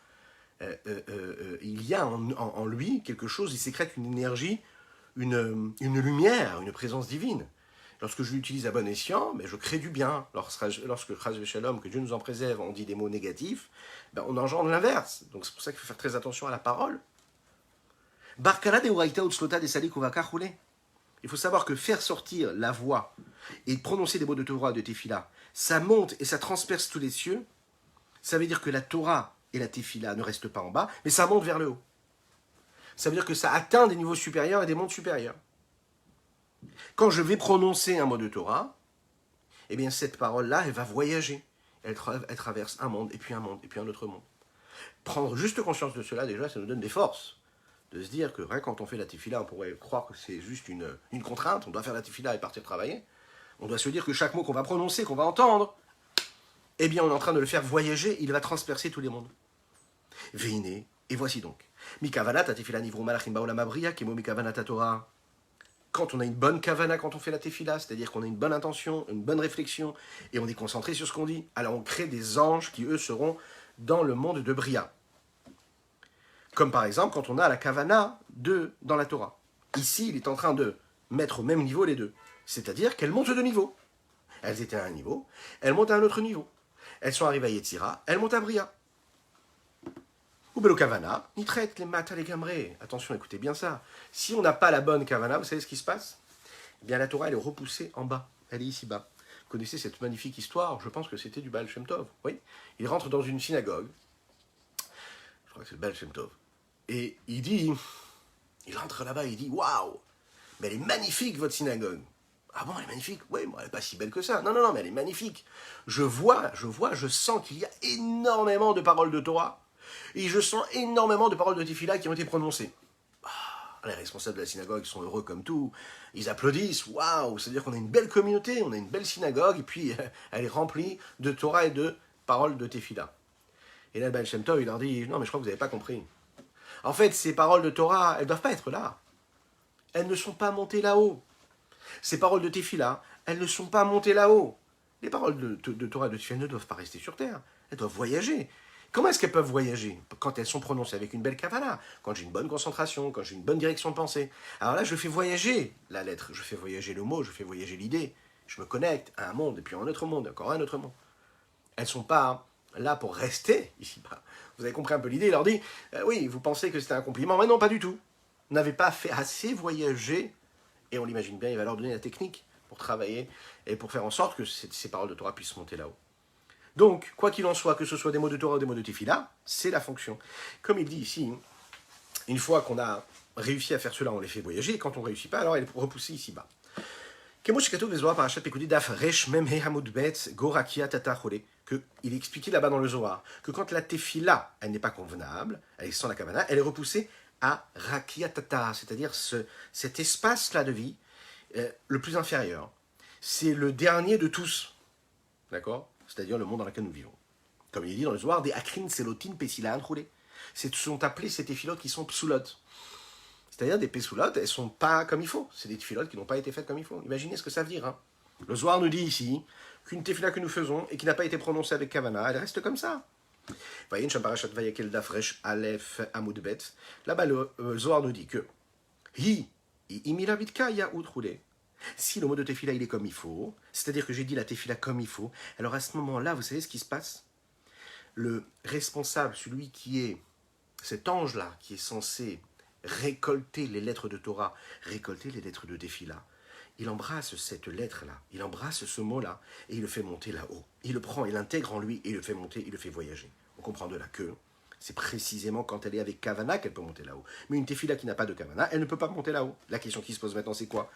il y a en lui quelque chose, il sécrète une énergie, une lumière, une présence divine. Lorsque je l'utilise à bon escient, je crée du bien. Lorsque Shalom, que Dieu nous en préserve, on dit des mots négatifs, on engendre l'inverse. Donc c'est pour ça qu'il faut faire très attention à la parole. Barkala de Uraita Utslota de Salik Uvaka Roulé. Il faut savoir que faire sortir la voix et prononcer des mots de Torah, de Tefila, ça monte et ça transperce tous les cieux. Ça veut dire que la Torah et la Tefila ne restent pas en bas, mais ça monte vers le haut. Ça veut dire que ça atteint des niveaux supérieurs et des mondes supérieurs. Quand je vais prononcer un mot de Torah, eh bien cette parole-là, elle va voyager. Elle traverse un monde, et puis un monde, et puis un autre monde. Prendre juste conscience de cela, déjà, ça nous donne des forces. De se dire que quand on fait la tefila, on pourrait croire que c'est juste une contrainte, on doit faire la tefila et partir travailler. On doit se dire que chaque mot qu'on va prononcer, qu'on va entendre, eh bien on est en train de le faire voyager, il va transpercer tous les mondes. Veine, et voici donc. Mikavanat tefila nivru malachim baolam abriya kemo mikavanat Torah. Quand on a une bonne kavana, quand on fait la tefila, c'est-à-dire qu'on a une bonne intention, une bonne réflexion, et on est concentré sur ce qu'on dit, alors on crée des anges qui, eux, seront dans le monde de Bria. Comme par exemple quand on a la kavana dans la Torah. Ici, il est en train de mettre au même niveau les deux. C'est-à-dire qu'elles montent de niveau. Elles étaient à un niveau, elles montent à un autre niveau. Elles sont arrivées à Yetzira, elles montent à Bria. Ou belo kavana, ni traite les matas les gamrés. Attention, écoutez bien ça. Si on n'a pas la bonne kavana, vous savez ce qui se passe? Eh bien, la Torah, elle est repoussée en bas. Elle est ici bas. Vous connaissez cette magnifique histoire? Je pense que c'était du Baal Shem Tov. Oui. Il rentre dans une synagogue. Je crois que c'est le Baal Shem Tov. Et il rentre là-bas, il dit, waouh, mais elle est magnifique votre synagogue. Ah bon, elle est magnifique? Oui, bon, elle n'est pas si belle que ça. Non, mais elle est magnifique. Je sens qu'il y a énormément de paroles de Torah. Et je sens énormément de paroles de Tefila qui ont été prononcées. Les responsables de la synagogue sont heureux comme tout. Ils applaudissent. Waouh, c'est-à-dire qu'on a une belle communauté, on a une belle synagogue, et puis elle est remplie de Torah et de paroles de Tefila. Et là, le Baal Shem Tov, il leur dit, non, mais je crois que vous n'avez pas compris. En fait, ces paroles de Torah, elles ne doivent pas être là. Elles ne sont pas montées là-haut. Ces paroles de Tefila, elles ne sont pas montées là-haut. Les paroles de Torah et de Tefila ne doivent pas rester sur terre. Elles doivent voyager. Comment est-ce qu'elles peuvent voyager? Quand elles sont prononcées avec une belle kavala, quand j'ai une bonne concentration, quand j'ai une bonne direction de pensée. Alors là, je fais voyager la lettre, je fais voyager le mot, je fais voyager l'idée. Je me connecte à un monde, et puis à un autre monde, encore un autre monde. Elles ne sont pas là pour rester ici-bas. Vous avez compris un peu l'idée? Il leur dit, oui, vous pensez que c'était un compliment, mais non, pas du tout. Vous n'avez pas fait assez voyager, et on l'imagine bien, il va leur donner la technique pour travailler, et pour faire en sorte que ces paroles de Torah puissent monter là-haut. Donc, quoi qu'il en soit, que ce soit des mots de Torah ou des mots de Tefila, c'est la fonction. Comme il dit ici, une fois qu'on a réussi à faire cela, on les fait voyager, et quand on ne réussit pas, alors elle est repoussée ici-bas. Il est expliqué là-bas dans le Zohar que quand la Tefila, elle n'est pas convenable, elle est sans la Kavana, elle est repoussée à Rakiatata, c'est-à-dire cet espace-là de vie, le plus inférieur. C'est le dernier de tous, d'accord? C'est-à-dire le monde dans lequel nous vivons. Comme il est dit dans le Zohar, des akrin selotin pesila roulé. Ce sont appelés ces téphilotes qui sont psulotes. C'est-à-dire des pesoulotes, elles ne sont pas comme il faut. C'est des téphilotes qui n'ont pas été faites comme il faut. Imaginez ce que ça veut dire. Hein. Le Zohar nous dit ici qu'une tefila que nous faisons et qui n'a pas été prononcée avec Kavana, elle reste comme ça. Là-bas, le Zohar nous dit que si le mot de tefila il est comme il faut, c'est-à-dire que j'ai dit la tefila comme il faut, alors à ce moment-là, vous savez ce qui se passe? Le responsable, celui qui est cet ange-là, qui est censé récolter les lettres de Torah, récolter les lettres de tefila, il embrasse cette lettre-là, il embrasse ce mot-là, et il le fait monter là-haut. Il le prend, il l'intègre en lui, et il le fait monter, il le fait voyager. On comprend de là que C'est précisément quand elle est avec Kavana qu'elle peut monter là-haut. Mais une tefila qui n'a pas de Kavana, elle ne peut pas monter là-haut. La question qui se pose maintenant, c'est quoi?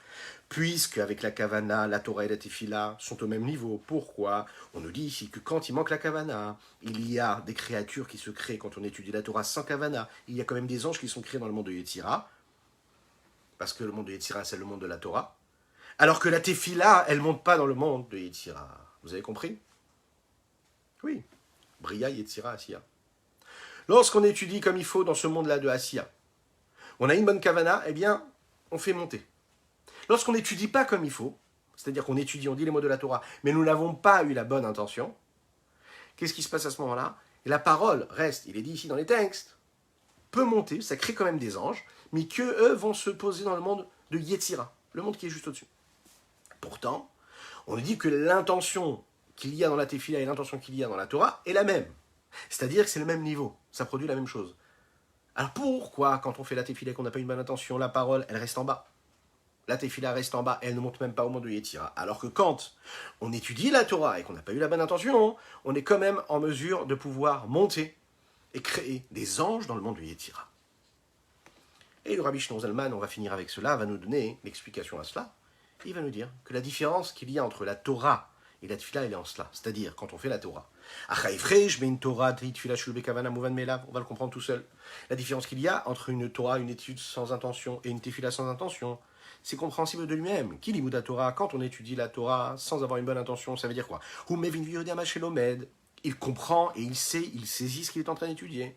Puisque avec la Kavana, la Torah et la tefila sont au même niveau, pourquoi? On nous dit ici que quand il manque la Kavana, il y a des créatures qui se créent quand on étudie la Torah sans Kavana. Il y a quand même des anges qui sont créés dans le monde de Yetzira, parce que le monde de Yetzira, c'est le monde de la Torah. Alors que la tefila, elle ne monte pas dans le monde de Yetzira. Vous avez compris? Oui. Bria, Yetzira, Asiya. Lorsqu'on étudie comme il faut dans ce monde-là de Asiya, on a une bonne kavana, eh bien, on fait monter. Lorsqu'on n'étudie pas comme il faut, c'est-à-dire qu'on étudie, on dit les mots de la Torah, mais nous n'avons pas eu la bonne intention, qu'est-ce qui se passe à ce moment-là? Et la parole reste, il est dit ici dans les textes, peut monter, ça crée quand même des anges, mais qu'eux vont se poser dans le monde de Yetzira, le monde qui est juste au-dessus. Pourtant, on nous dit que l'intention qu'il y a dans la Tefila et l'intention qu'il y a dans la Torah est la même. C'est-à-dire que c'est le même niveau, ça produit la même chose. Alors pourquoi, quand on fait la Tefila et qu'on n'a pas une bonne intention, la parole, elle reste en bas? La Tefila reste en bas, elle ne monte même pas au monde de Yetzira. Alors que quand on étudie la Torah et qu'on n'a pas eu la bonne intention, on est quand même en mesure de pouvoir monter et créer des anges dans le monde de Yetzira. Et le Rabbi Shneur Zalman, on va finir avec cela, va nous donner l'explication à cela. Il va nous dire que la différence qu'il y a entre la Torah et la Tefila, elle est en cela. C'est-à-dire, quand on fait la Torah, on va le comprendre tout seul. La différence qu'il y a entre une Torah, une étude sans intention, et une Tefila sans intention, c'est compréhensible de lui-même. Qui lit la Torah? Quand on étudie la Torah sans avoir une bonne intention, ça veut dire quoi? Il comprend et il sait, il saisit ce qu'il est en train d'étudier.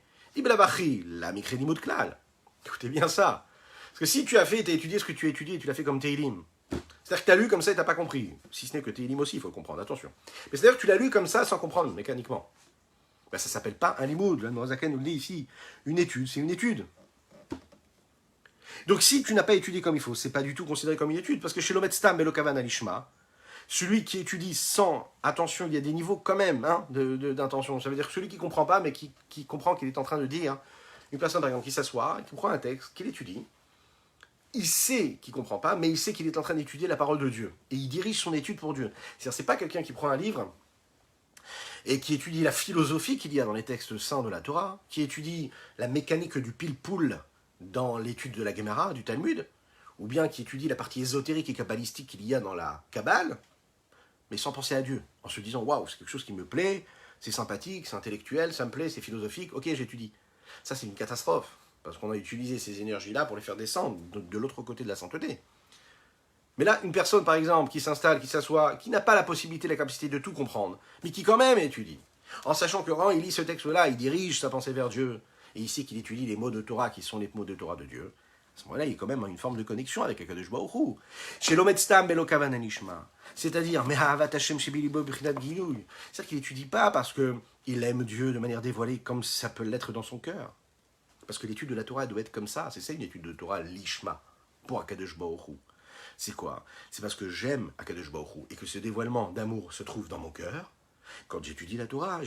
Écoutez bien ça. Parce que si tu as étudié ce que tu as étudié, tu l'as fait comme Teilim. C'est-à-dire que tu as lu comme ça et tu n'as pas compris. Si ce n'est que Teilim aussi, il faut comprendre, attention. Mais c'est-à-dire que tu l'as lu comme ça sans comprendre, mécaniquement. Ben, ça ne s'appelle pas un limoud. Là, Noazaken nous le dit ici. Une étude, c'est une étude. Donc si tu n'as pas étudié comme il faut, c'est pas du tout considéré comme une étude, parce que chez l'Omet Stam et l'Okavan Alishma, celui qui étudie sans attention, il y a des niveaux quand même d'intention. Ça veut dire que celui qui ne comprend pas, mais qui comprend qu'il est en train de dire, une personne par exemple qui s'assoit, qui prend un texte, qui l'étudie, il sait qu'il ne comprend pas, mais il sait qu'il est en train d'étudier la parole de Dieu. Et il dirige son étude pour Dieu. C'est-à-dire c'est pas quelqu'un qui prend un livre et qui étudie la philosophie qu'il y a dans les textes saints de la Torah, qui étudie la mécanique du pile-poule dans l'étude de la Gemara, du Talmud, ou bien qui étudie la partie ésotérique et kabbalistique qu'il y a dans la Kabbale, mais sans penser à Dieu, en se disant « Waouh, c'est quelque chose qui me plaît, c'est sympathique, c'est intellectuel, ça me plaît, c'est philosophique, ok, j'étudie. » Ça, c'est une catastrophe, parce qu'on a utilisé ces énergies-là pour les faire descendre de l'autre côté de la sainteté. Mais là, une personne, par exemple, qui s'installe, qui s'assoit, qui n'a pas la possibilité, la capacité de tout comprendre, mais qui quand même étudie, en sachant que quand il lit ce texte-là, il dirige sa pensée vers Dieu, et il sait qu'il étudie les mots de Torah qui sont les mots de Torah de Dieu, à ce moment-là, il y a quand même une forme de connexion avec Akadosh Baruch Hu. Chez l'Omet Stam Belo Kavan Anishma, c'est-à-dire, c'est-à-dire qu'il n'étudie pas parce qu'il aime Dieu de manière dévoilée comme ça peut l'être dans son cœur. Parce que l'étude de la Torah doit être comme ça. C'est ça une étude de Torah, l'Ishma, pour Akadosh Baruch Hu. C'est quoi? C'est parce que j'aime Akadosh Baruch Hu et que ce dévoilement d'amour se trouve dans mon cœur. Quand j'étudie la Torah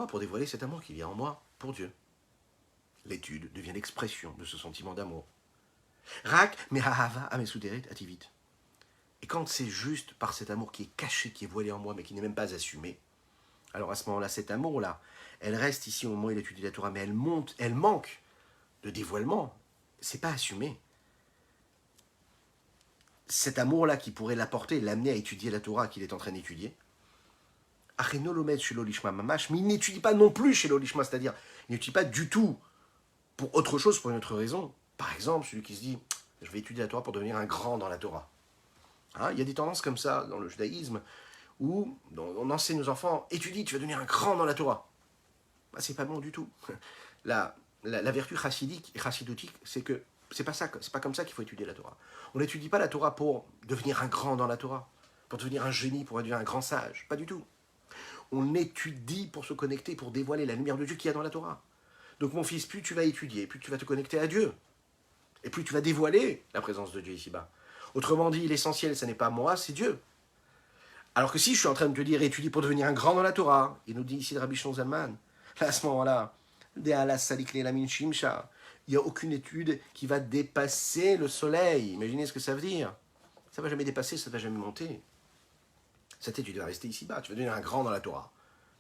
pour dévoiler cet amour qu'il y a en moi pour Dieu. L'étude devient l'expression de ce sentiment d'amour. Rak mehahava amesuderet ativit. Et quand c'est juste par cet amour qui est caché, qui est voilé en moi, mais qui n'est même pas assumé, alors à ce moment-là, cet amour-là, elle reste ici au moment où il étudie la Torah, mais elle monte, elle manque de dévoilement. C'est pas assumé. Cet amour-là qui pourrait l'apporter, l'amener à étudier la Torah qu'il est en train d'étudier, Achenolomet chez l'Olishma Mamash, mais il n'étudie pas non plus chez l'Olishma, c'est-à-dire, il n'étudie pas du tout pour autre chose, pour une autre raison. Par exemple, celui qui se dit, je vais étudier la Torah pour devenir un grand dans la Torah. Hein, il y a des tendances comme ça dans le judaïsme, où on enseigne aux enfants, étudie, tu vas devenir un grand dans la Torah. Bah, c'est pas bon du tout. La vertu chassidique et chassidotique, c'est que c'est pas comme ça qu'il faut étudier la Torah. On n'étudie pas la Torah pour devenir un grand dans la Torah, pour devenir un génie, pour devenir un grand sage. Pas du tout. On étudie pour se connecter, pour dévoiler la lumière de Dieu qu'il y a dans la Torah. Donc mon fils, plus tu vas étudier, plus tu vas te connecter à Dieu. Et plus tu vas dévoiler la présence de Dieu ici-bas. Autrement dit, l'essentiel, ce n'est pas moi, c'est Dieu. Alors que si je suis en train de te dire, étudie pour devenir un grand dans la Torah, il nous dit ici le Rabbi Shneur Zalman, à ce moment-là, il n'y a aucune étude qui va dépasser le soleil. Imaginez ce que ça veut dire. Ça ne va jamais dépasser, ça ne va jamais monter. Cette étude va rester ici-bas. Tu vas devenir un grand dans la Torah.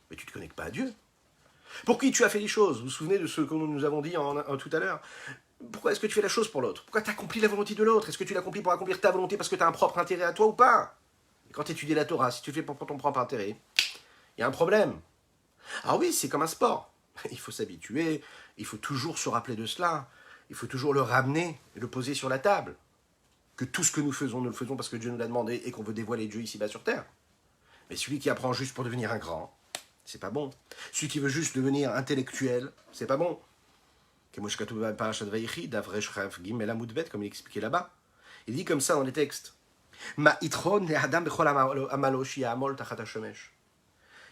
Mais tu ne te connectes pas à Dieu. Pour qui tu as fait les choses? Vous vous souvenez de ce que nous avons dit tout à l'heure? Pourquoi est-ce que tu fais la chose pour l'autre? Pourquoi tu accomplis la volonté de l'autre? Est-ce que tu l'accomplis pour accomplir ta volonté parce que tu as un propre intérêt à toi ou pas? Et quand tu étudies la Torah, si tu le fais pour ton propre intérêt, il y a un problème. Ah oui, c'est comme un sport. Il faut s'habituer, il faut toujours se rappeler de cela, il faut toujours le ramener et le poser sur la table. Que tout ce que nous le faisons parce que Dieu nous l'a demandé et qu'on veut dévoiler Dieu ici-bas sur terre. Mais celui qui apprend juste pour devenir un grand, c'est pas bon. Celui qui veut juste devenir intellectuel, c'est pas bon. Comme il expliquait là-bas. Il dit comme ça dans les textes.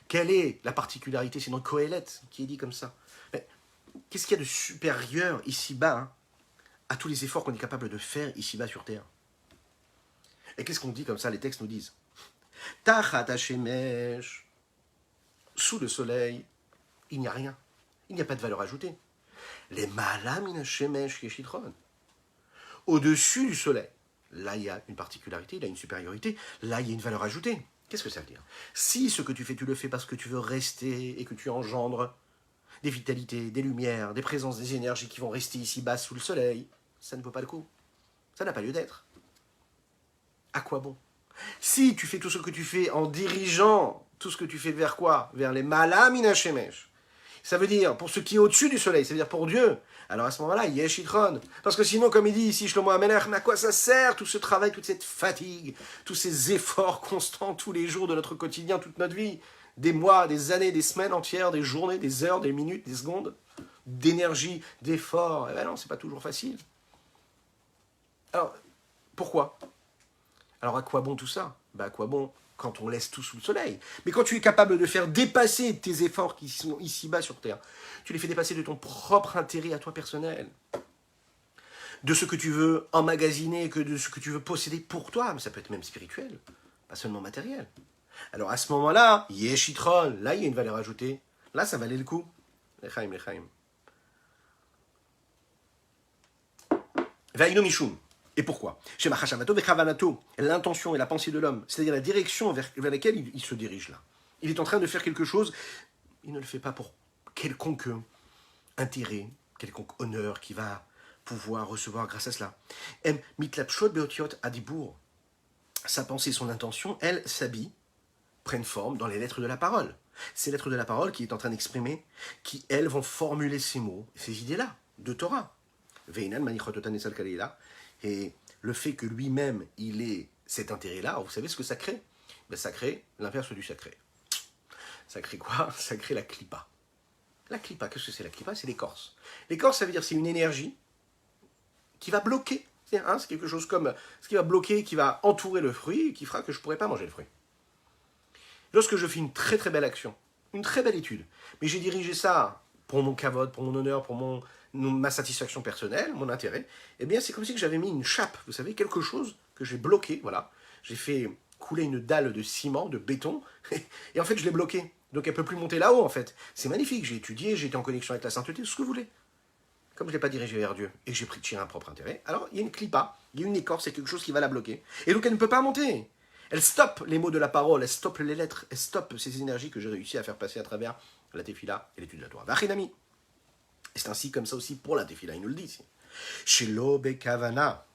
Quelle est la particularité? C'est dans Kohelet qui est dit comme ça. Mais qu'est-ce qu'il y a de supérieur ici-bas à tous les efforts qu'on est capable de faire ici-bas sur terre? Et qu'est-ce qu'on dit comme ça? Les textes nous disent Tachat Hashemesh, sous le soleil, il n'y a rien. Il n'y a pas de valeur ajoutée. Les Malam Hashemesh Yeshitron. Au-dessus du soleil, là il y a une particularité, il y a une supériorité, là il y a une valeur ajoutée. Qu'est-ce que ça veut dire? Si ce que tu fais, tu le fais parce que tu veux rester et que tu engendres des vitalités, des lumières, des présences, des énergies qui vont rester ici-bas sous le soleil, ça ne vaut pas le coup. Ça n'a pas lieu d'être. À quoi bon? Si tu fais tout ce que tu fais en dirigeant tout ce que tu fais vers quoi? Vers les Malam Hashemesh. Ça veut dire pour ce qui est au-dessus du soleil, ça veut dire pour Dieu. Alors à ce moment-là, Yesh Yitron. Parce que sinon, comme il dit ici Shlomo HaMelech, mais à quoi ça sert tout ce travail, toute cette fatigue, tous ces efforts constants tous les jours de notre quotidien, toute notre vie? Des mois, des années, des semaines entières, des journées, des heures, des minutes, des secondes, d'énergie, d'efforts. Eh bien non, c'est pas toujours facile. Alors, pourquoi? Alors à quoi bon tout ça? À quoi bon quand on laisse tout sous le soleil? Mais quand tu es capable de faire dépasser tes efforts qui sont ici-bas sur Terre, tu les fais dépasser de ton propre intérêt à toi personnel, de ce que tu veux emmagasiner, que de ce que tu veux posséder pour toi, mais ça peut être même spirituel, pas seulement matériel. Alors à ce moment-là, Yeshitron, là il y a une valeur ajoutée, là ça valait le coup. Lechaim, lechaim. Vaïno Mishum. Et pourquoi? L'intention et la pensée de l'homme, c'est-à-dire la direction vers laquelle il se dirige là. Il est en train de faire quelque chose, il ne le fait pas pour quelconque intérêt, quelconque honneur qu'il va pouvoir recevoir grâce à cela. Sa pensée, son intention, elles s'habillent, prennent forme dans les lettres de la parole. Ces lettres de la parole qu'il est en train d'exprimer, qui, elles, vont formuler ces mots, ces idées-là, de Torah. Et le fait que lui-même, il ait cet intérêt-là, vous savez ce que ça crée? Ça crée l'inverse du sacré. Ça crée quoi? Ça crée la clipa. La clipa, qu'est-ce que c'est la clipa? C'est l'écorce. L'écorce, ça veut dire c'est une énergie qui va bloquer. C'est quelque chose comme ce qui va bloquer, qui va entourer le fruit, et qui fera que je ne pourrai pas manger le fruit. Lorsque je fais une très très belle action, une très belle étude, mais j'ai dirigé ça pour mon kavod, pour mon honneur, pour ma satisfaction personnelle, mon intérêt, eh bien c'est comme si j'avais mis une chape, vous savez, quelque chose que j'ai bloqué, voilà. J'ai fait couler une dalle de ciment, de béton, et en fait je l'ai bloqué. Donc elle ne peut plus monter là-haut en fait. C'est magnifique, j'ai étudié, j'ai été en connexion avec la sainteté, tout ce que vous voulez. Comme je ne l'ai pas dirigé vers Dieu, et que j'ai pris de tirer un propre intérêt, alors il y a une clipa, il y a une écorce, c'est quelque chose qui va la bloquer. Et donc elle ne peut pas monter. Elle stoppe les mots de la parole, elle stoppe les lettres, elle stoppe ces énergies que j'ai réussi à faire passer à travers la tefila et l'étude de la Torah. Vachinami. Et c'est ainsi comme ça aussi pour la tefila, il nous le dit ici. Chez l'obe kavana.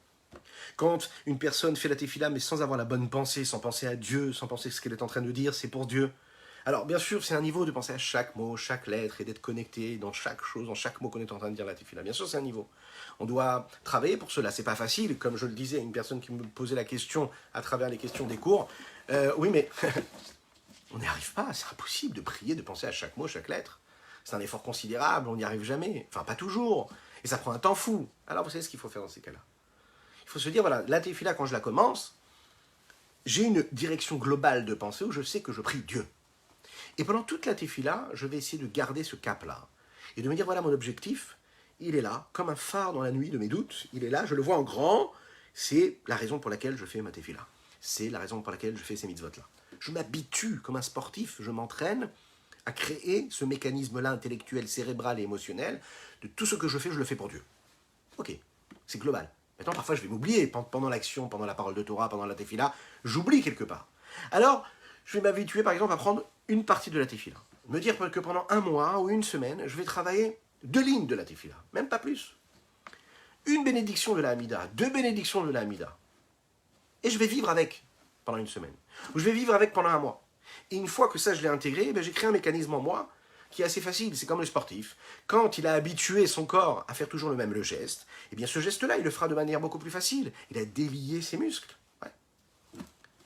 Quand une personne fait la tefila mais sans avoir la bonne pensée, sans penser à Dieu, sans penser ce qu'elle est en train de dire, c'est pour Dieu. Alors bien sûr, c'est un niveau de penser à chaque mot, chaque lettre et d'être connecté dans chaque chose, dans chaque mot qu'on est en train de dire la tefila. Bien sûr, c'est un niveau. On doit travailler pour cela. C'est pas facile, comme je le disais à une personne qui me posait la question à travers les questions des cours. Oui, mais on n'y arrive pas. C'est impossible de prier, de penser à chaque mot, chaque lettre. C'est un effort considérable. On n'y arrive jamais. Enfin, pas toujours. Et ça prend un temps fou. Alors, vous savez ce qu'il faut faire dans ces cas-là? Il faut se dire, voilà, la tefila, quand je la commence, j'ai une direction globale de pensée où je sais que je prie Dieu. Et pendant toute la tefila, je vais essayer de garder ce cap-là. Et de me dire, voilà, mon objectif, il est là, comme un phare dans la nuit de mes doutes. Il est là, je le vois en grand. C'est la raison pour laquelle je fais ma tefila. C'est la raison pour laquelle je fais ces mitzvot-là. Je m'habitue, comme un sportif, je m'entraîne à créer ce mécanisme-là intellectuel, cérébral et émotionnel. De tout ce que je fais, je le fais pour Dieu. Ok, c'est global. Maintenant, parfois, je vais m'oublier. Pendant l'action, pendant la parole de Torah, pendant la tefila, j'oublie quelque part. Alors, je vais m'habituer, par exemple, à prendre une partie de la tefila. me dire que pendant un mois ou une semaine, je vais travailler 2 lignes de la tefila, même pas plus. Une bénédiction de la Hamida, 2 bénédictions de la Hamida. Et je vais vivre avec pendant une semaine. Ou je vais vivre avec pendant un mois. Et une fois que ça, je l'ai intégré, j'ai créé un mécanisme en moi qui est assez facile. C'est comme le sportif. Quand il a habitué son corps à faire toujours le geste, eh bien ce geste-là, il le fera de manière beaucoup plus facile. Il a délié ses muscles. Ouais.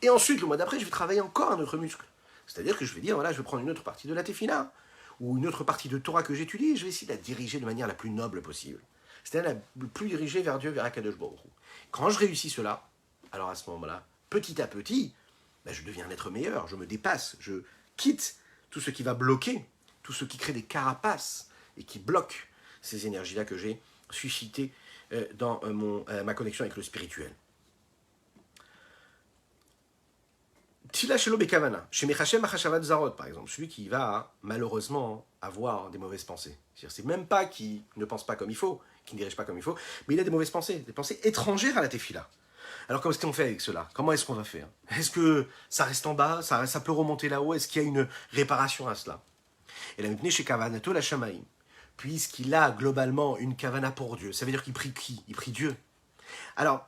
Et ensuite, le mois d'après, je vais travailler encore un autre muscle. C'est-à-dire que je vais dire, voilà, je vais prendre une autre partie de la tefila, ou une autre partie de Torah que j'étudie, et je vais essayer de la diriger de manière la plus noble possible. C'est-à-dire la plus dirigée vers Dieu, vers Akadosh Baruch Hu. Quand je réussis cela, alors à ce moment-là, petit à petit, je deviens un être meilleur, je me dépasse, je quitte tout ce qui va bloquer, tout ce qui crée des carapaces et qui bloque ces énergies-là que j'ai suscitées dans ma connexion avec le spirituel. Tila shelo bekavana, chez Mechashem achashavat zarot, par exemple, celui qui va malheureusement avoir des mauvaises pensées. C'est même pas qu'il ne pense pas comme il faut, qu'il ne dirige pas comme il faut, mais il a des mauvaises pensées, des pensées étrangères à la tefila. Alors comment est-ce qu'on fait avec cela? Comment est-ce qu'on va faire? Est-ce que ça reste en bas? Ça peut remonter là-haut? Est-ce qu'il y a une réparation à cela? Et là, maintenant, chez Kavanato la Shamaïm, puisqu'il a globalement une kavana pour Dieu, ça veut dire qu'il prie qui? Il prie Dieu. Alors,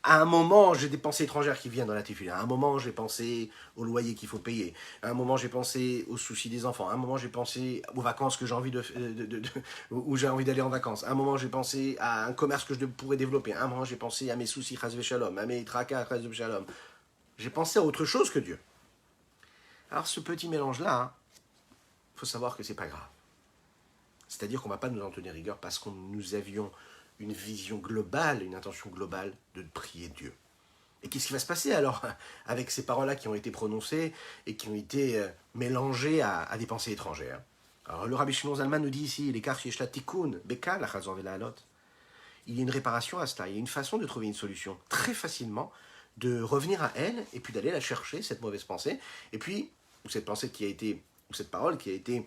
à un moment, j'ai des pensées étrangères qui viennent dans la tefila. À un moment, j'ai pensé au loyer qu'il faut payer. À un moment, j'ai pensé aux soucis des enfants. À un moment, j'ai pensé aux vacances que j'ai envie où j'ai envie d'aller en vacances. À un moment, j'ai pensé à un commerce que je pourrais développer. À un moment, j'ai pensé à mes soucis, chas v'shalom, à mes tracas, chas v'shalom. J'ai pensé à autre chose que Dieu. Alors, ce petit mélange-là, il faut savoir que c'est pas grave. C'est-à-dire qu'on ne va pas nous en tenir rigueur parce que nous avions une vision globale, une intention globale de prier Dieu. Et qu'est-ce qui va se passer alors avec ces paroles-là qui ont été prononcées et qui ont été mélangées à des pensées étrangères? Alors le Rabbi Shimon Zalman nous dit ici, l'écart yeshla tikkun, beka la chazor vela alot. Il y a une réparation à cela, il y a une façon de trouver une solution très facilement, de revenir à elle et puis d'aller la chercher, cette mauvaise pensée, et puis, ou cette pensée qui a été, ou cette parole qui a été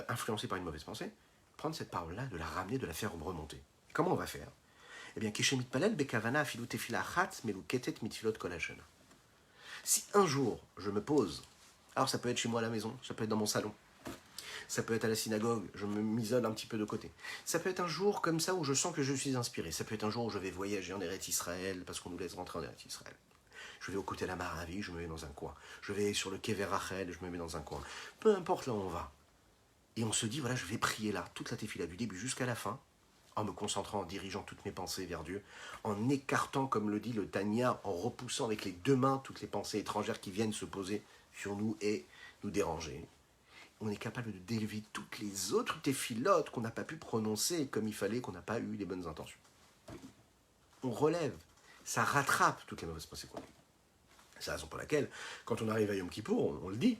influencée par une mauvaise pensée, prendre cette parole-là, de la ramener, de la faire remonter. Comment on va faire? Eh bien, si un jour je me pose, alors ça peut être chez moi à la maison, ça peut être dans mon salon, ça peut être à la synagogue, je m'isole un petit peu de côté. Ça peut être un jour comme ça où je sens que je suis inspiré. Ça peut être un jour où je vais voyager en Eretz Israël, parce qu'on nous laisse rentrer en Eretz Israël. Je vais au côté de la Maravi, je me mets dans un coin. Je vais sur le Kever Rachel, je me mets dans un coin. Peu importe là où on va. Et on se dit, voilà, je vais prier là, toute la tefila, du début jusqu'à la fin, en me concentrant, en dirigeant toutes mes pensées vers Dieu, en écartant, comme le dit le Tanya, en repoussant avec les 2 mains toutes les pensées étrangères qui viennent se poser sur nous et nous déranger. On est capable de d'élever toutes les autres téphilotes qu'on n'a pas pu prononcer comme il fallait, qu'on n'a pas eu les bonnes intentions. On relève, ça rattrape toutes les mauvaises pensées qu'on a. C'est la raison pour laquelle, quand on arrive à Yom Kippour, on le dit,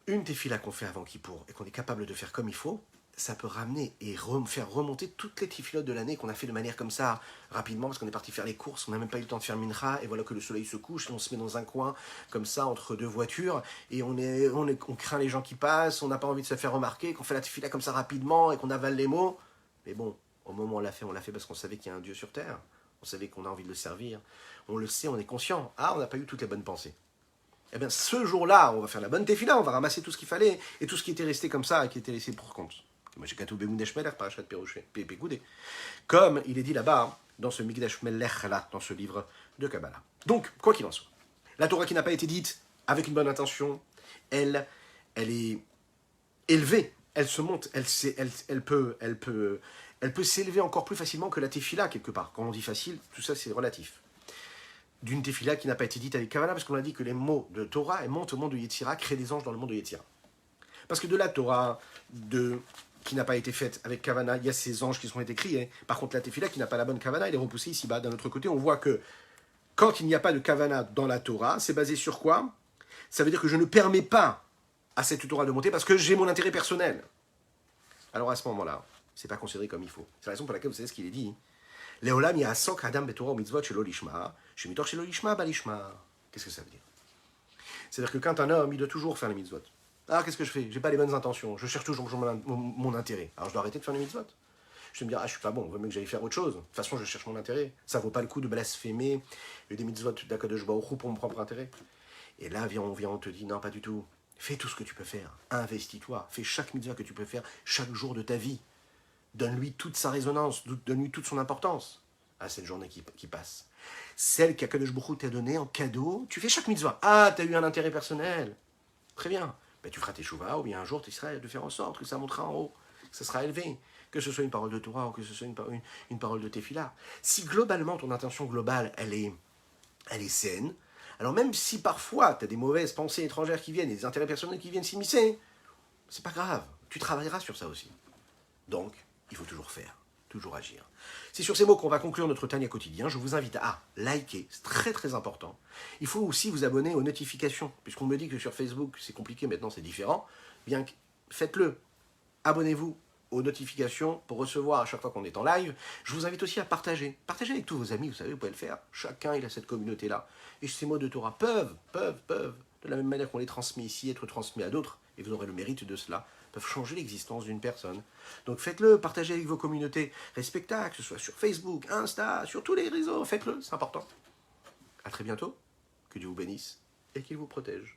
une tefila qu'on fait avant Kippour et qu'on est capable de faire comme il faut, ça peut ramener et faire remonter toutes les tefilotes de l'année qu'on a fait de manière comme ça, rapidement, parce qu'on est parti faire les courses, on n'a même pas eu le temps de faire mincha, et voilà que le soleil se couche, et on se met dans un coin, comme ça, entre 2 voitures, et on craint les gens qui passent, on n'a pas envie de se faire remarquer, qu'on fait la tefila comme ça rapidement, et qu'on avale les mots. Mais bon, au moment où on l'a fait parce qu'on savait qu'il y a un Dieu sur terre, on savait qu'on a envie de le servir, on le sait, on est conscient, on n'a pas eu toutes les bonnes pensées. Eh bien, ce jour-là, on va faire la bonne tefila, on va ramasser tout ce qu'il fallait, et tout ce qui était resté comme ça, et qui était laissé pour compte. Comme il est dit là-bas, dans ce Mikdash Melech, là, dans ce livre de Kabbalah. Donc, quoi qu'il en soit, la Torah qui n'a pas été dite avec une bonne intention, elle est élevée, elle se monte, elle peut s'élever encore plus facilement que la tefila, quelque part. Quand on dit facile, tout ça c'est relatif. D'une tefila qui n'a pas été dite avec Kabbalah, parce qu'on a dit que les mots de Torah, elles montent au monde de Yetzira, créent des anges dans le monde de Yetzira. Parce que de la Torah, qui n'a pas été faite avec Kavana, il y a ces anges qui sont écrits. Hein. Par contre, la tefila qui n'a pas la bonne Kavana, elle est repoussée ici-bas. D'un autre côté, on voit que quand il n'y a pas de Kavana dans la Torah, c'est basé sur quoi? Ça veut dire que je ne permets pas à cette Torah de monter parce que j'ai mon intérêt personnel. Alors à ce moment-là, c'est pas considéré comme il faut. C'est la raison pour laquelle vous savez ce qu'il est dit. Leolam ya'asok adam betorah mitzvot shelo lishma, shemitor shelo lishma balishma. Qu'est-ce que ça veut dire? C'est-à-dire que quand un homme, il doit toujours faire les mitzvot. Alors qu'est-ce que je fais? J'ai pas les bonnes intentions, je cherche toujours mon intérêt. Alors je dois arrêter de faire les mitzvot. Je vais me dire, je suis pas bon, il vaut mieux que j'aille faire autre chose. De toute façon, je cherche mon intérêt. Ça vaut pas le coup de blasphémer des mitzvot d'Akadosh Baruch Hu pour mon propre intérêt. Et là, on te dit, non, pas du tout. Fais tout ce que tu peux faire. Investis-toi. Fais chaque mitzvah que tu peux faire chaque jour de ta vie. Donne-lui toute sa résonance, donne-lui toute son importance à cette journée qui passe. Celle qu'Akadosh Baruch Hu t'a donnée en cadeau, tu fais chaque mitzvah. Ah, tu as eu un intérêt personnel. Très bien. Ben, tu feras tes chouvas, ou bien un jour tu essaieras de faire en sorte que ça montera en haut, que ça sera élevé. Que ce soit une parole de Torah ou que ce soit une parole de Tefillah. Si globalement, ton intention globale, elle est saine, alors même si parfois tu as des mauvaises pensées étrangères qui viennent et des intérêts personnels qui viennent s'immiscer, c'est pas grave. Tu travailleras sur ça aussi. Donc, il faut toujours faire, toujours agir. C'est sur ces mots qu'on va conclure notre Tania quotidien. Je vous invite à liker, c'est très très important. Il faut aussi vous abonner aux notifications, puisqu'on me dit que sur Facebook c'est compliqué, maintenant c'est différent. Bien que faites-le. Abonnez-vous aux notifications pour recevoir à chaque fois qu'on est en live. Je vous invite aussi à partager. Partagez avec tous vos amis, vous savez, vous pouvez le faire. Chacun, il a cette communauté-là. Et ces mots de Torah peuvent, de la même manière qu'on les transmet ici, être transmis à d'autres, et vous aurez le mérite de cela, peuvent changer l'existence d'une personne. Donc faites-le, partagez avec vos communautés respectables, que ce soit sur Facebook, Insta, sur tous les réseaux, faites-le, c'est important. À très bientôt, que Dieu vous bénisse et qu'il vous protège.